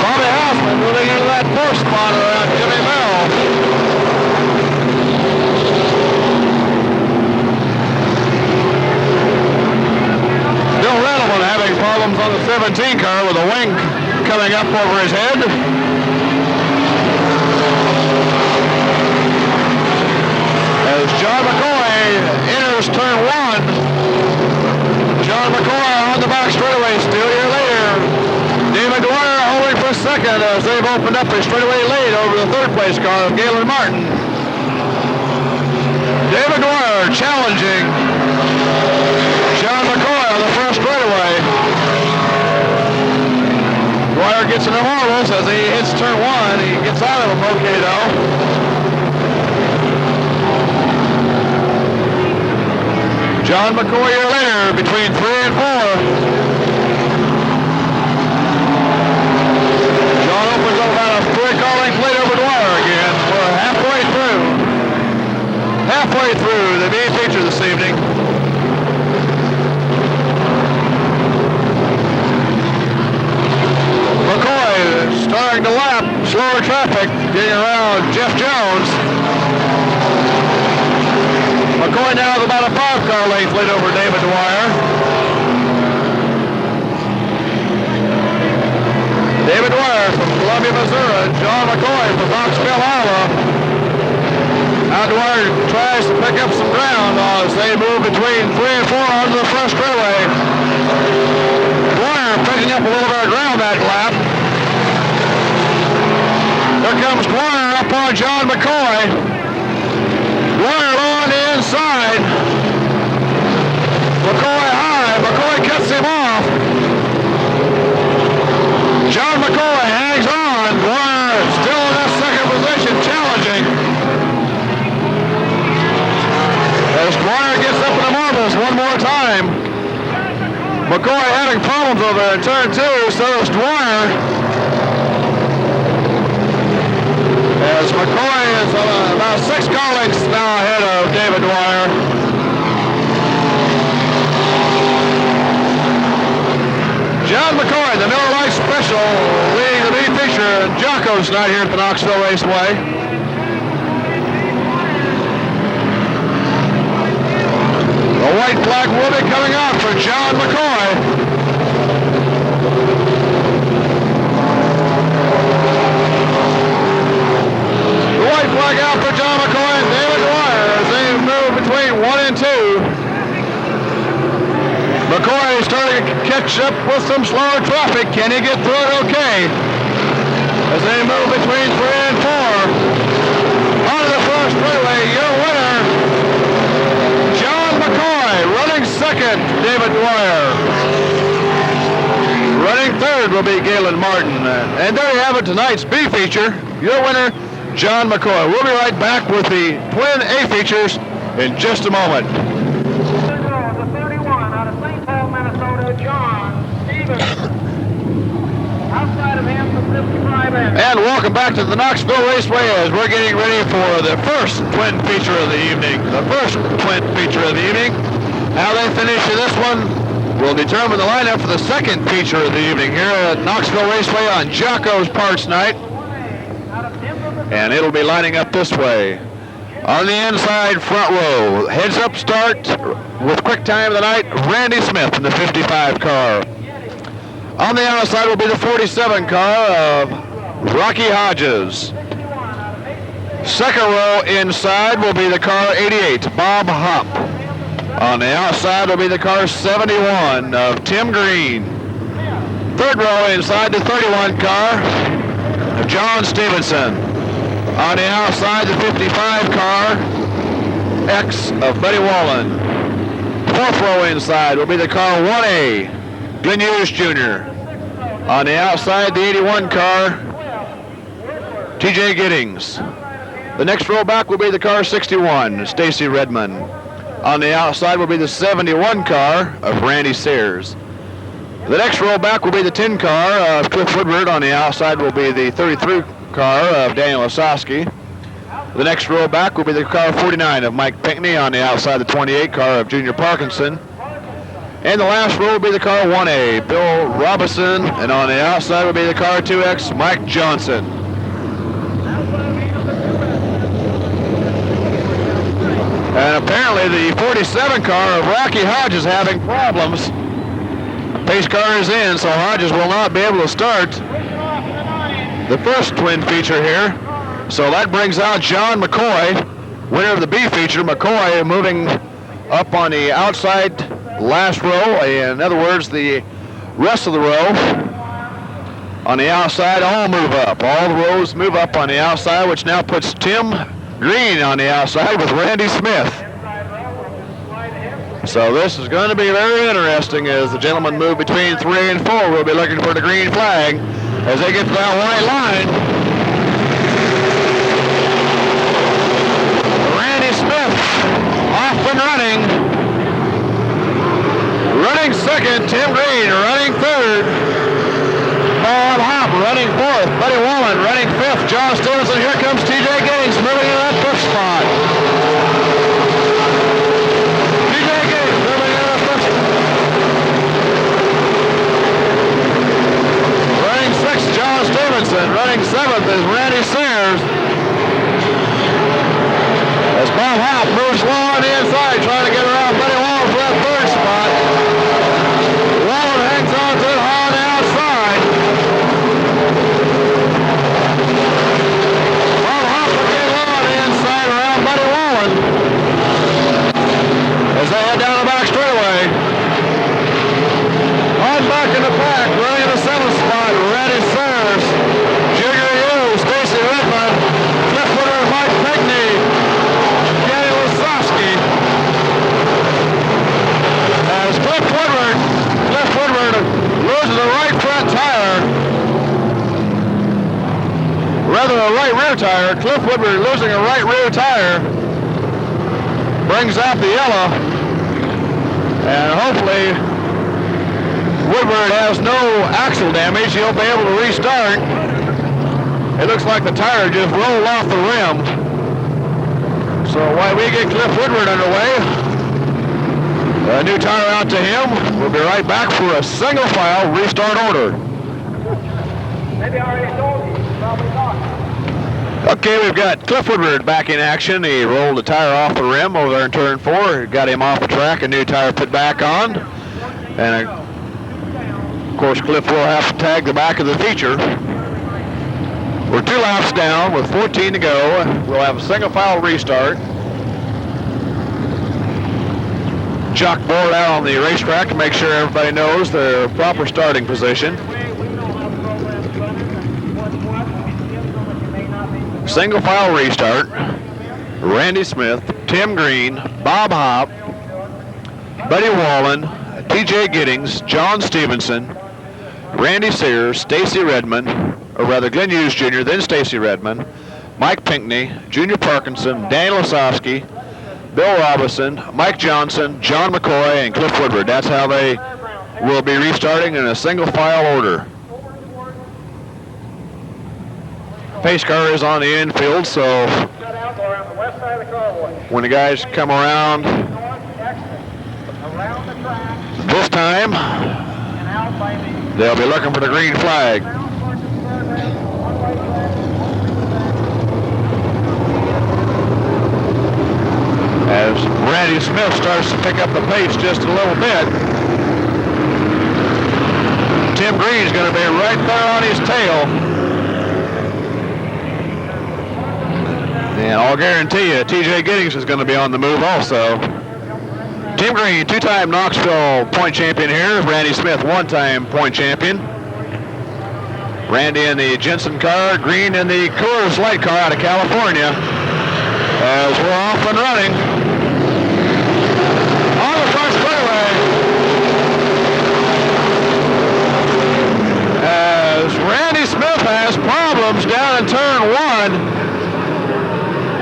Bobby Hausman on Jimmy Bell. Bill Redelman having problems on the 17 car with a wing coming up over his head. As John McCoy enters turn 1. John McCoy on the back straightaway still here later. David Dwyer holding for second as they've opened up a straightaway lead over the third place car of Galen Martin. David Dwyer challenging John McCoy on the first straightaway. Dwyer gets into marbles as he hits turn 1. He gets out of him okay though. John McCoy here later between 3 and 4. John opens up about a 3-car length lead over Dwyer again. We're halfway through the B feature this evening. McCoy starting to lap slower traffic, getting around Jeff Jones. McCoy now with about a 5-car length lead over David Dwyer. David Dwyer from Columbia, Missouri. John McCoy from Knoxville, Iowa. Now Dwyer tries to pick up some ground as they move between 3 and 4 onto the first straightaway. Dwyer picking up a little bit of ground that lap. Here comes Dwyer up on John McCoy. Dwyer on the inside. McCoy high. McCoy cuts him off. John McCoy hangs on. Dwyer still in that second position, challenging. As Dwyer gets up in the marbles one more time. McCoy having problems over there in turn 2, so does Dwyer. As McCoy is about 6 car lengths now ahead of David Dwyer. John McCoy, the Miller Lite Special, leading the B feature in Jocko's night here at the Knoxville Raceway. The white flag will be coming out for John McCoy. White flag out for John McCoy and David Dwyer as they move between 1 and 2. McCoy is starting to catch up with some slower traffic. Can he get through it okay? As they move between 3 and 4. On to the first straightaway, your winner, John McCoy. Running second, David Dwyer. Running third will be Galen Martin. And there you have it, tonight's B feature. Your winner, John McCoy. We'll be right back with the twin A features in just a moment. The 31 out of St. Paul, Minnesota, John Stevens. Outside of him, the 55 end. And welcome back to the Knoxville Raceway as we're getting ready for the first twin feature of the evening. The first twin feature of the evening. How they finish in this one will determine the lineup for the second feature of the evening here at Knoxville Raceway on Jocko's Parts Night. And it'll be lining up this way. On the inside front row, heads up start with quick time of the night, Randy Smith in the 55 car. On the outside will be the 47 car of Rocky Hodges. Second row inside will be the car 88, Bob Hopp. On the outside will be the car 71 of Tim Green. Third row inside the 31 car of John Stevenson. On the outside, the 55 car, X of Buddy Wallen. Fourth row inside will be the car 1A, Glenn Hughes Jr. On the outside, the 81 car, TJ Giddings. The next row back will be the car 61, Stacy Redmond. On the outside will be the 71 car of Randy Sayers. The next row back will be the 10 car of Cliff Woodward. On the outside will be the 33 car of Daniel Osowski. The next row back will be the car 49 of Mike Pinckney. On the outside, the 28 car of Junior Parkinson. And the last row will be the car 1A, Bill Robinson. And on the outside will be the car 2X, Mike Johnson. And apparently the 47 car of Rocky Hodges having problems. Pace car is in, so Hodges will not be able to start the first twin feature here. So that brings out John McCoy, winner of the B feature. McCoy moving up on the outside last row. In other words, the rest of the row on the outside all move up. All the rows move up on the outside, which now puts Tim Green on the outside with Randy Smith. So this is going to be very interesting as the gentlemen move between 3 and 4. We'll be looking for the green flag as they get to that white line. Randy Smith off and running. Running second, Tim Green running third. Bob Hopp running fourth. Buddy Wallen running fifth. John Stevenson. Here comes TJ Giddings moving into that fifth spot. TJ Giddings moving into that fifth spot. Running sixth, John Stevenson. Running seventh is Randy Sears. As Bob Hopp moves low on the inside, trying to get around Buddy Wallen for that third spot. Wallen hangs on to it hard on the outside. Bob Hopp will get low on the inside around Buddy Wallen as they head down the back straightaway. On back in the pack, running in the seventh spot, Randy Sears, Junior Hughes, Stacy Redmond, Cliff Woodward, Mike Pinkney, Kenny Wasowski. As Cliff Woodward loses the right front tire, rather a right rear tire. Cliff Woodward losing a right rear tire brings out the yellow, and hopefully Woodward has no axle damage. He'll be able to restart. It looks like the tire just rolled off the rim. So while we get Cliff Woodward underway, a new tire out to him. We'll be right back for a single file restart order. Maybe I already told you, probably not. Okay, we've got Cliff Woodward back in action. He rolled the tire off the rim over there in turn 4. Got him off the track, a new tire put back on. And of course, Cliff will have to tag the back of the feature. We're 2 laps down with 14 to go. We'll have a single file restart. Chalkboard out on the racetrack to make sure everybody knows their proper starting position. Single file restart. Randy Smith, Tim Green, Bob Hopp, Buddy Wallen, TJ Giddings, John Stevenson, Randy Sears, Stacy Redmond, or rather Glenn Hughes Jr., then Stacy Redmond, Mike Pinkney, Junior Parkinson, Dan Lasowski, Bill Robinson, Mike Johnson, John McCoy, and Cliff Woodward. That's how they will be restarting in a single file order. Pace car is on the infield, so when the guys come around this time, they'll be looking for the green flag. As Randy Smith starts to pick up the pace just a little bit, Tim Green's going to be right there on his tail. And I'll guarantee you, TJ Giddings is going to be on the move also. Tim Green, 2-time Knoxville point champion here. Randy Smith, 1-time point champion. Randy in the Jensen car, Green in the Coors Light car out of California. As we're off and running. On the front straightaway. As Randy Smith has problems down in turn 1.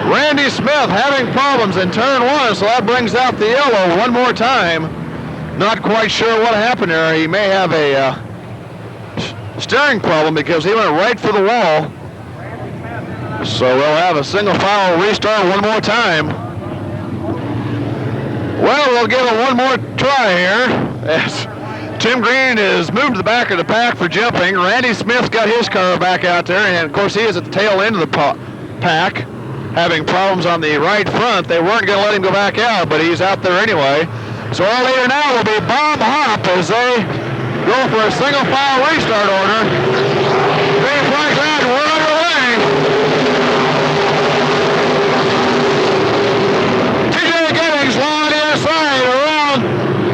Randy Smith having problems in turn 1, so that brings out the yellow one more time. Not quite sure what happened there. He may have a steering problem because he went right for the wall. So we'll have a single file restart one more time. Well, we'll give it one more try here as Tim Green is moved to the back of the pack for jumping. Randy Smith's got his car back out there, and of course he is at the tail end of the pack. having problems on the right front. They weren't going to let him go back out, but he's out there anyway. So our leader now will be Bob Hopp as they go for a single file restart order. Green flag out, we're underway. TJ Giddings long inside around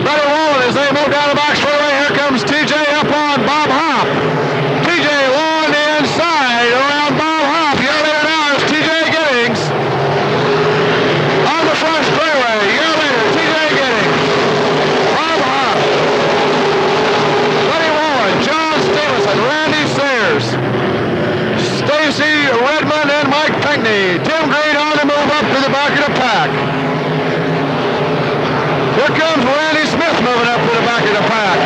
Buddy Wallen as they move down the box straightaway. Here comes TJ up on Bob Hopp. TJ long inside around Bob Hopp. Your leader now is TJ Giddings. On the front straightaway, your leader, TJ Giddings. Bob Hopp. Buddy Wallen, John Stevenson, Randy Sayers, Stacy Redmond, and Mike Pinckney. Tim Green on the move up to the back of the pack. Here comes Randy Smith moving up to the back of the pack.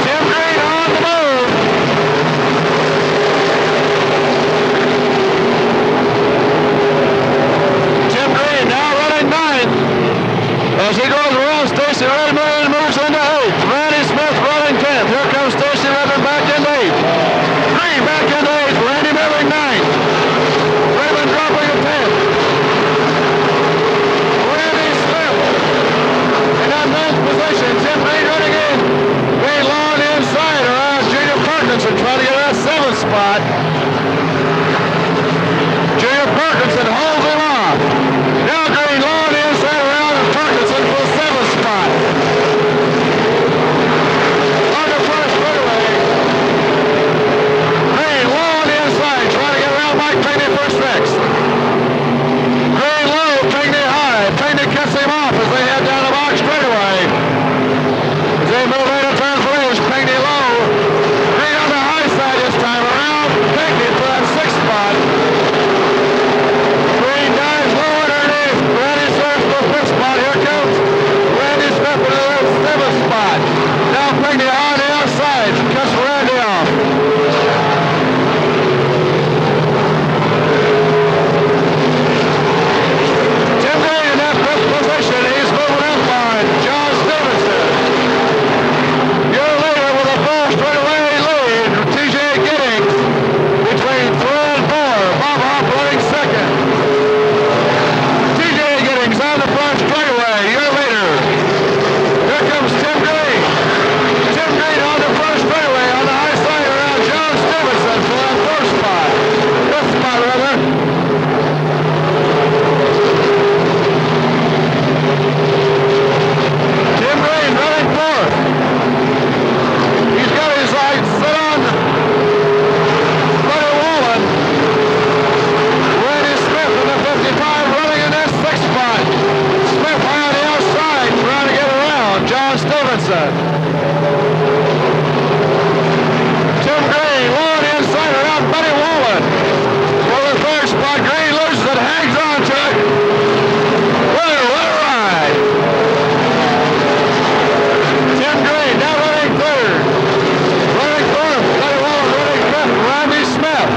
Tim Green on the move. Tim Green now running ninth. As he goes around, Stacy Redmond moves into eighth. Randy Smith running 10th. Here comes Stacy Redmond back into eighth. Green back into eighth. Randy moving ninth. Redmond dropping to 10th. Randy Smith in that ninth position. Tim Green running in. Green long inside around Junior Parkinson trying to get that 7th spot. Junior Parkinson holds him off. Now Green long inside around Parkinson for the 7th spot. On the first straightaway. Green long inside trying to get around Mike Pinckney for 6th. Green low, Pinckney high. Pinckney cuts him off as they head down the box straightaway. As they move into turn 4, Pinckney low. Green on the high side this time around. Pinckney for that 6th spot. Green dives low underneath. Randy Smith for the 5th spot. Here comes Randy Smith for the 7th spot. Now Pinckney on the outside. Cuts Randy off. Tim Green in that 5th position. He's moving up on John Stevenson. Your leader with a full straightaway lead, TJ Giddings, between 3 and 4. Bob Hopp running 2nd. TJ Giddings on the front straightaway, your leader. Here comes Tim Green. Tim Green on the front straightaway on the high side around John Stevenson for that 4th spot. 5th spot, rather. Tim Green running 4th. He's got his lights set on Buddy Wallen. Randy Smith in the 55 running in that 6th spot. Smith high on the outside trying to get around John Stevenson. Tim Green long inside around Buddy Wallen. For the 3rd spot, Green loses it, hangs on to it. What a ride. Tim Green now running 3rd. Running 4th, Buddy Wallen running 5th, Randy Smith.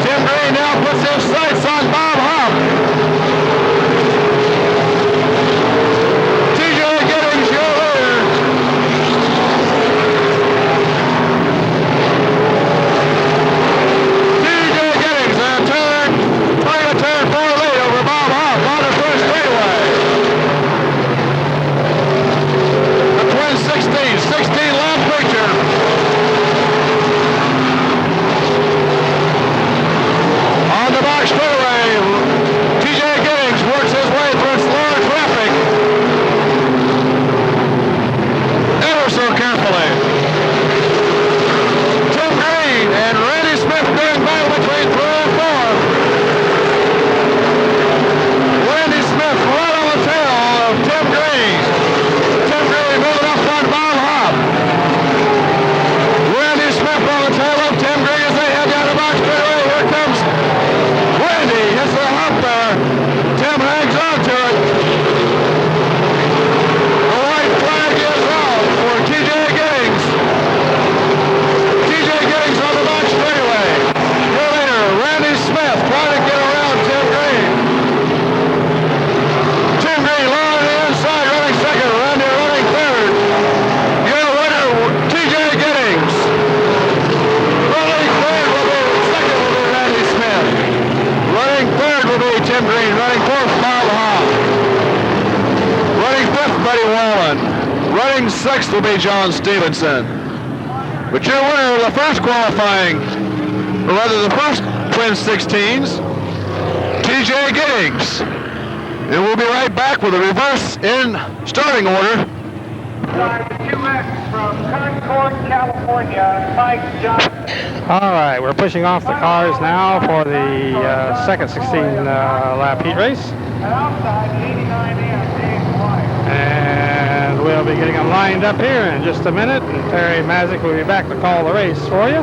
Tim Green now puts his sights on Bob Hopp. Tim Green. Running fourth, Bob Hoff. Running fifth, Buddy Wallen. Running sixth will be John Stevenson. But your winner of the first qualifying, or rather the first Twin 16s, TJ Giddings. And we'll be right back with a reverse in starting order. 2X from Concord, California, Mike Johnson. All right, we're pushing off the cars now for the second 16-lap heat race. And outside, the 89M, Dave Dwyer. And we'll be getting them lined up here in just a minute. And Terry Mazik will be back to call the race for you.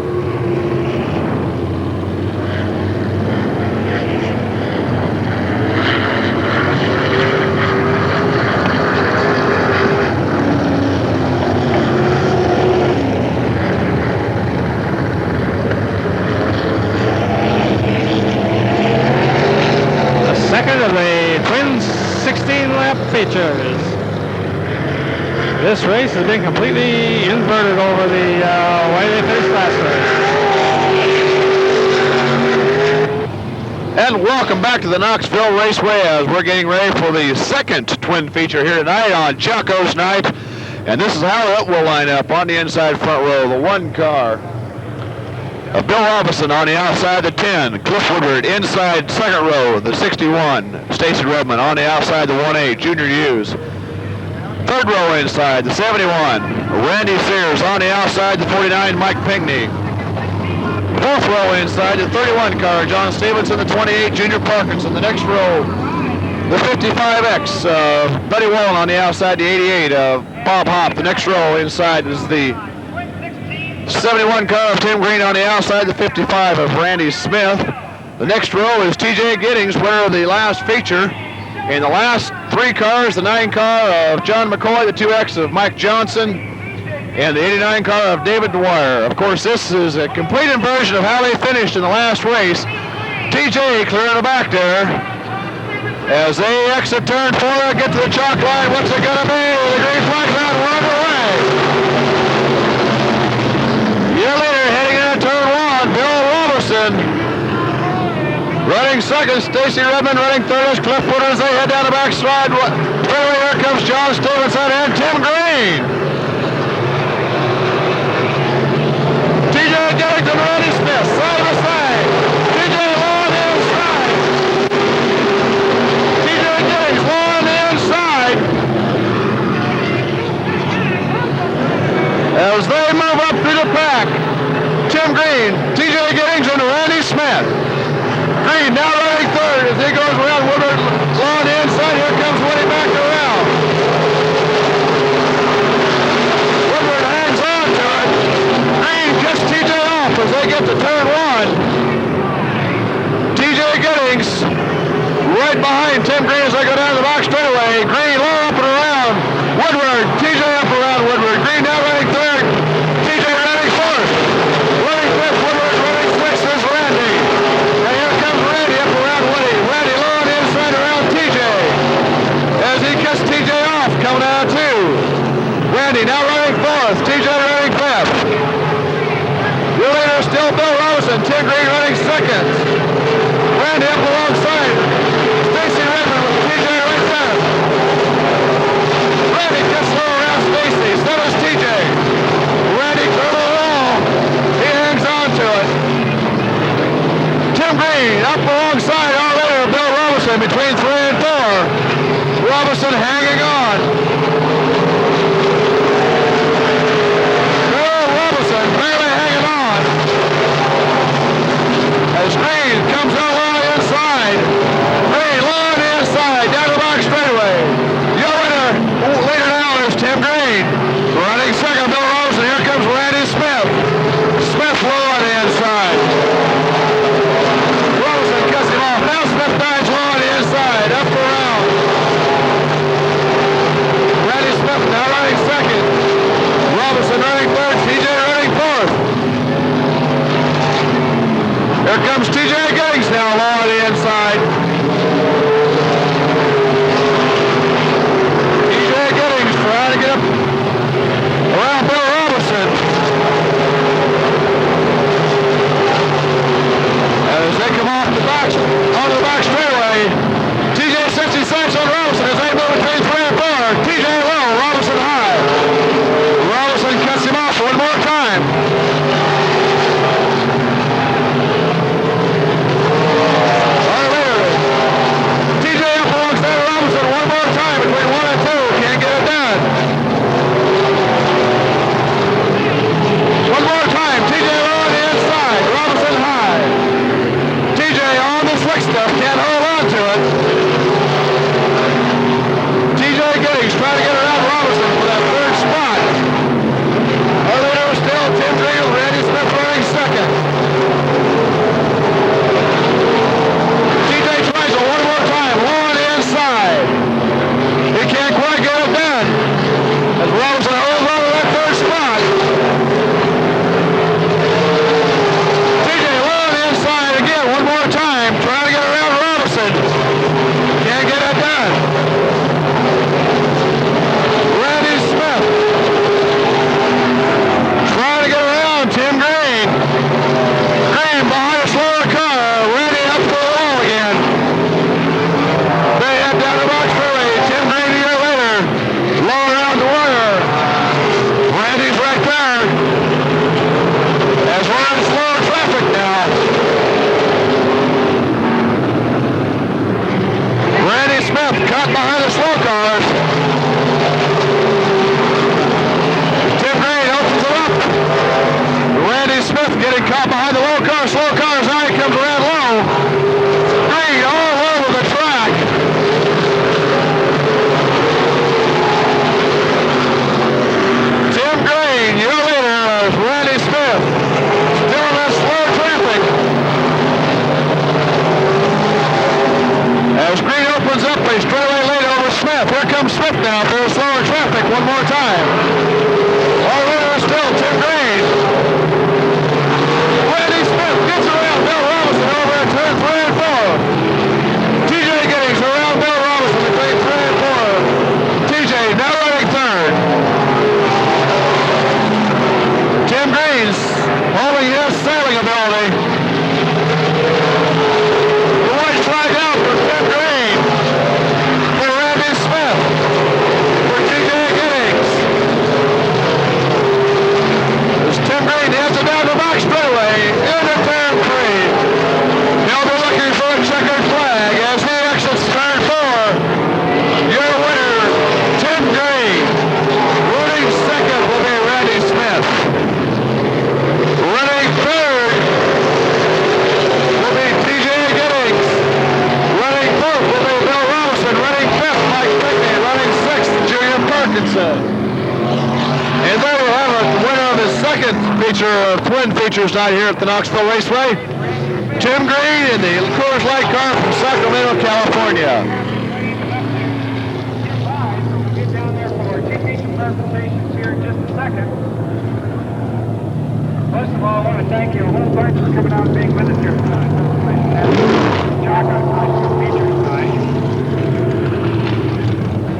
Second of the Twin 16-lap features. This race has been completely inverted over the way they finished last race. And welcome back to the Knoxville Raceway as we're getting ready for the second twin feature here tonight on Jocko's Night. And this is how it will line up on the inside front row. The one car of Bill Robinson on the outside, the 10. Cliff Woodward inside second row, the 61. Stacy Redmond on the outside, the 1-8, Junior Hughes. Third row inside, the 71. Randy Sears on the outside, the 49, Mike Pinckney. Fourth row inside, the 31 car, John Stevenson, the 28, Junior Parkinson. The next row, the 55X, Buddy Wallen on the outside, the 88 of Bob Hopp. The next row inside is the 71 car of Tim Green on the outside, the 55 of Randy Smith. The next row is TJ Giddings, winner of the last feature. In the last three cars, the 9 car of John McCoy, the 2X of Mike Johnson, and the 89 car of David Dwyer. Of course, this is a complete inversion of how they finished in the last race. TJ clearing the back there. As they exit turn 4, get to the chalk line, what's it going to be? The green flag's out, we're underway. Year later, heading into turn 1, Bill Robertson. Running second, Stacy Redmond. Running third is Cliff Woodward as they head down the backslide. Here comes John Stevenson and Tim Green. TJ Giddings and Randy Smith, side by side. TJ on the inside. TJ Giddings on the inside. As they move up through the pack, Tim Green, TJ Giddings, and Randy Smith. Green now running third as he goes around Woodward on the inside. Here comes Woody back around. Woodward hangs on to it. Green gets TJ off as they get to turn 1. TJ Giddings right behind Tim Green as they go down the box straightaway. Green low up and around Woodward. TJ up around Woodward. Green now running third. TJ running fourth. Running fifth. Woodward running sixth is Randy. And here comes Randy up around Woody. Randy low on the inside around TJ. As he cuts TJ off, coming down two. Randy now running fourth. TJ running fifth. Your leader still Bill Rosen. Tim Green running second. Randy up alongside. Stacy Redmond with TJ right there. Randy cuts low around Stacy. So does TJ. Randy through the wall. He hangs on to it. Tim Green up alongside our leader, Bill Robertson, between 3 and 4. Robertson hanging on. Bill Robertson barely hanging on. As Green comes out on the inside. Green low on the inside, down the box straightaway. Your winner, leader now is Tim Green. Running second, Bill Robertson. Here comes Randy Smith. Smith low on the inside. Robertson cuts him off. Now Smith dives low on the inside. Up around. again. Randy Smith trying to get around Tim Green. Green behind a slower car. Randy up to the wall again. They head down to box early. Tim Green a year later. Low around the wire. Randy's right there. As we're in slower traffic now. Randy Smith caught behind the slow cars. Tim Green opens it up. Randy Smith getting caught behind the low car. Slow cars. Now he comes around low. Green all over the track. Tim Green, your leader, is Randy Smith. Still in that slow traffic. As Green opens up a straightaway lead over Smith. Here comes Smith now through slower traffic one more time. Our leader is still Tim Green. Randy Smith gets around Bill Robinson over at turn 3 and 4. TJ Giddings around Bill Robinson between 3 and 4. TJ now running third. Tim Green's holding his sailing ability. The white flag out for Tim Green. For Randy Smith. For TJ Giddings. As Tim Green heads it down the box straightaway into turn 3. He'll be looking for a checkered flag as he exits turn 4. Your winner, Tim Green. Running second will be Randy Smith. Running third will be TJ Giddings. Running fourth will be Bill Robinson. Running fifth, Mike Pickney. Running sixth, Julian Parkinson. And there we have a winner of his second feature of twin features night here at the Knoxville Raceway. Tim Green in the Coors Light car from Sacramento, California. We'll get down there for championship presentations here in just a second. First of all, I want to thank you a whole bunch for coming out and being with us here tonight. Jocko's nice to feature tonight.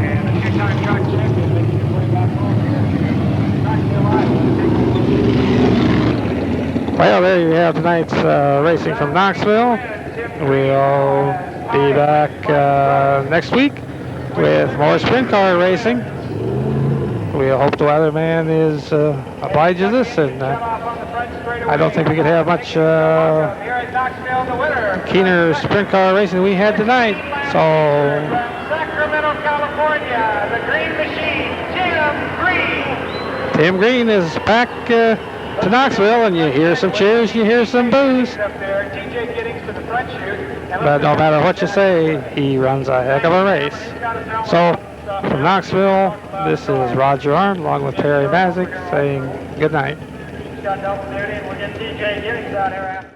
And a two-time track champion making his way back home here. Knoxville, Iowa. Well, there you have tonight's racing from Knoxville. We'll be back next week with more sprint car racing. We hope the weatherman obliges us, and I don't think we could have much keener sprint car racing than we had tonight. So, Sacramento, California, the Green Machine, Tim Green. Tim Green is back to Knoxville, and you hear some cheers, you hear some boos. Up there, TJ Giddings to the front chute. But no matter what you say, he runs a heck of a race. So, from Knoxville, this is Roger Arndt along with Terry Mazik saying good night. He's got double duty, and we'll get TJ Giddings out here after.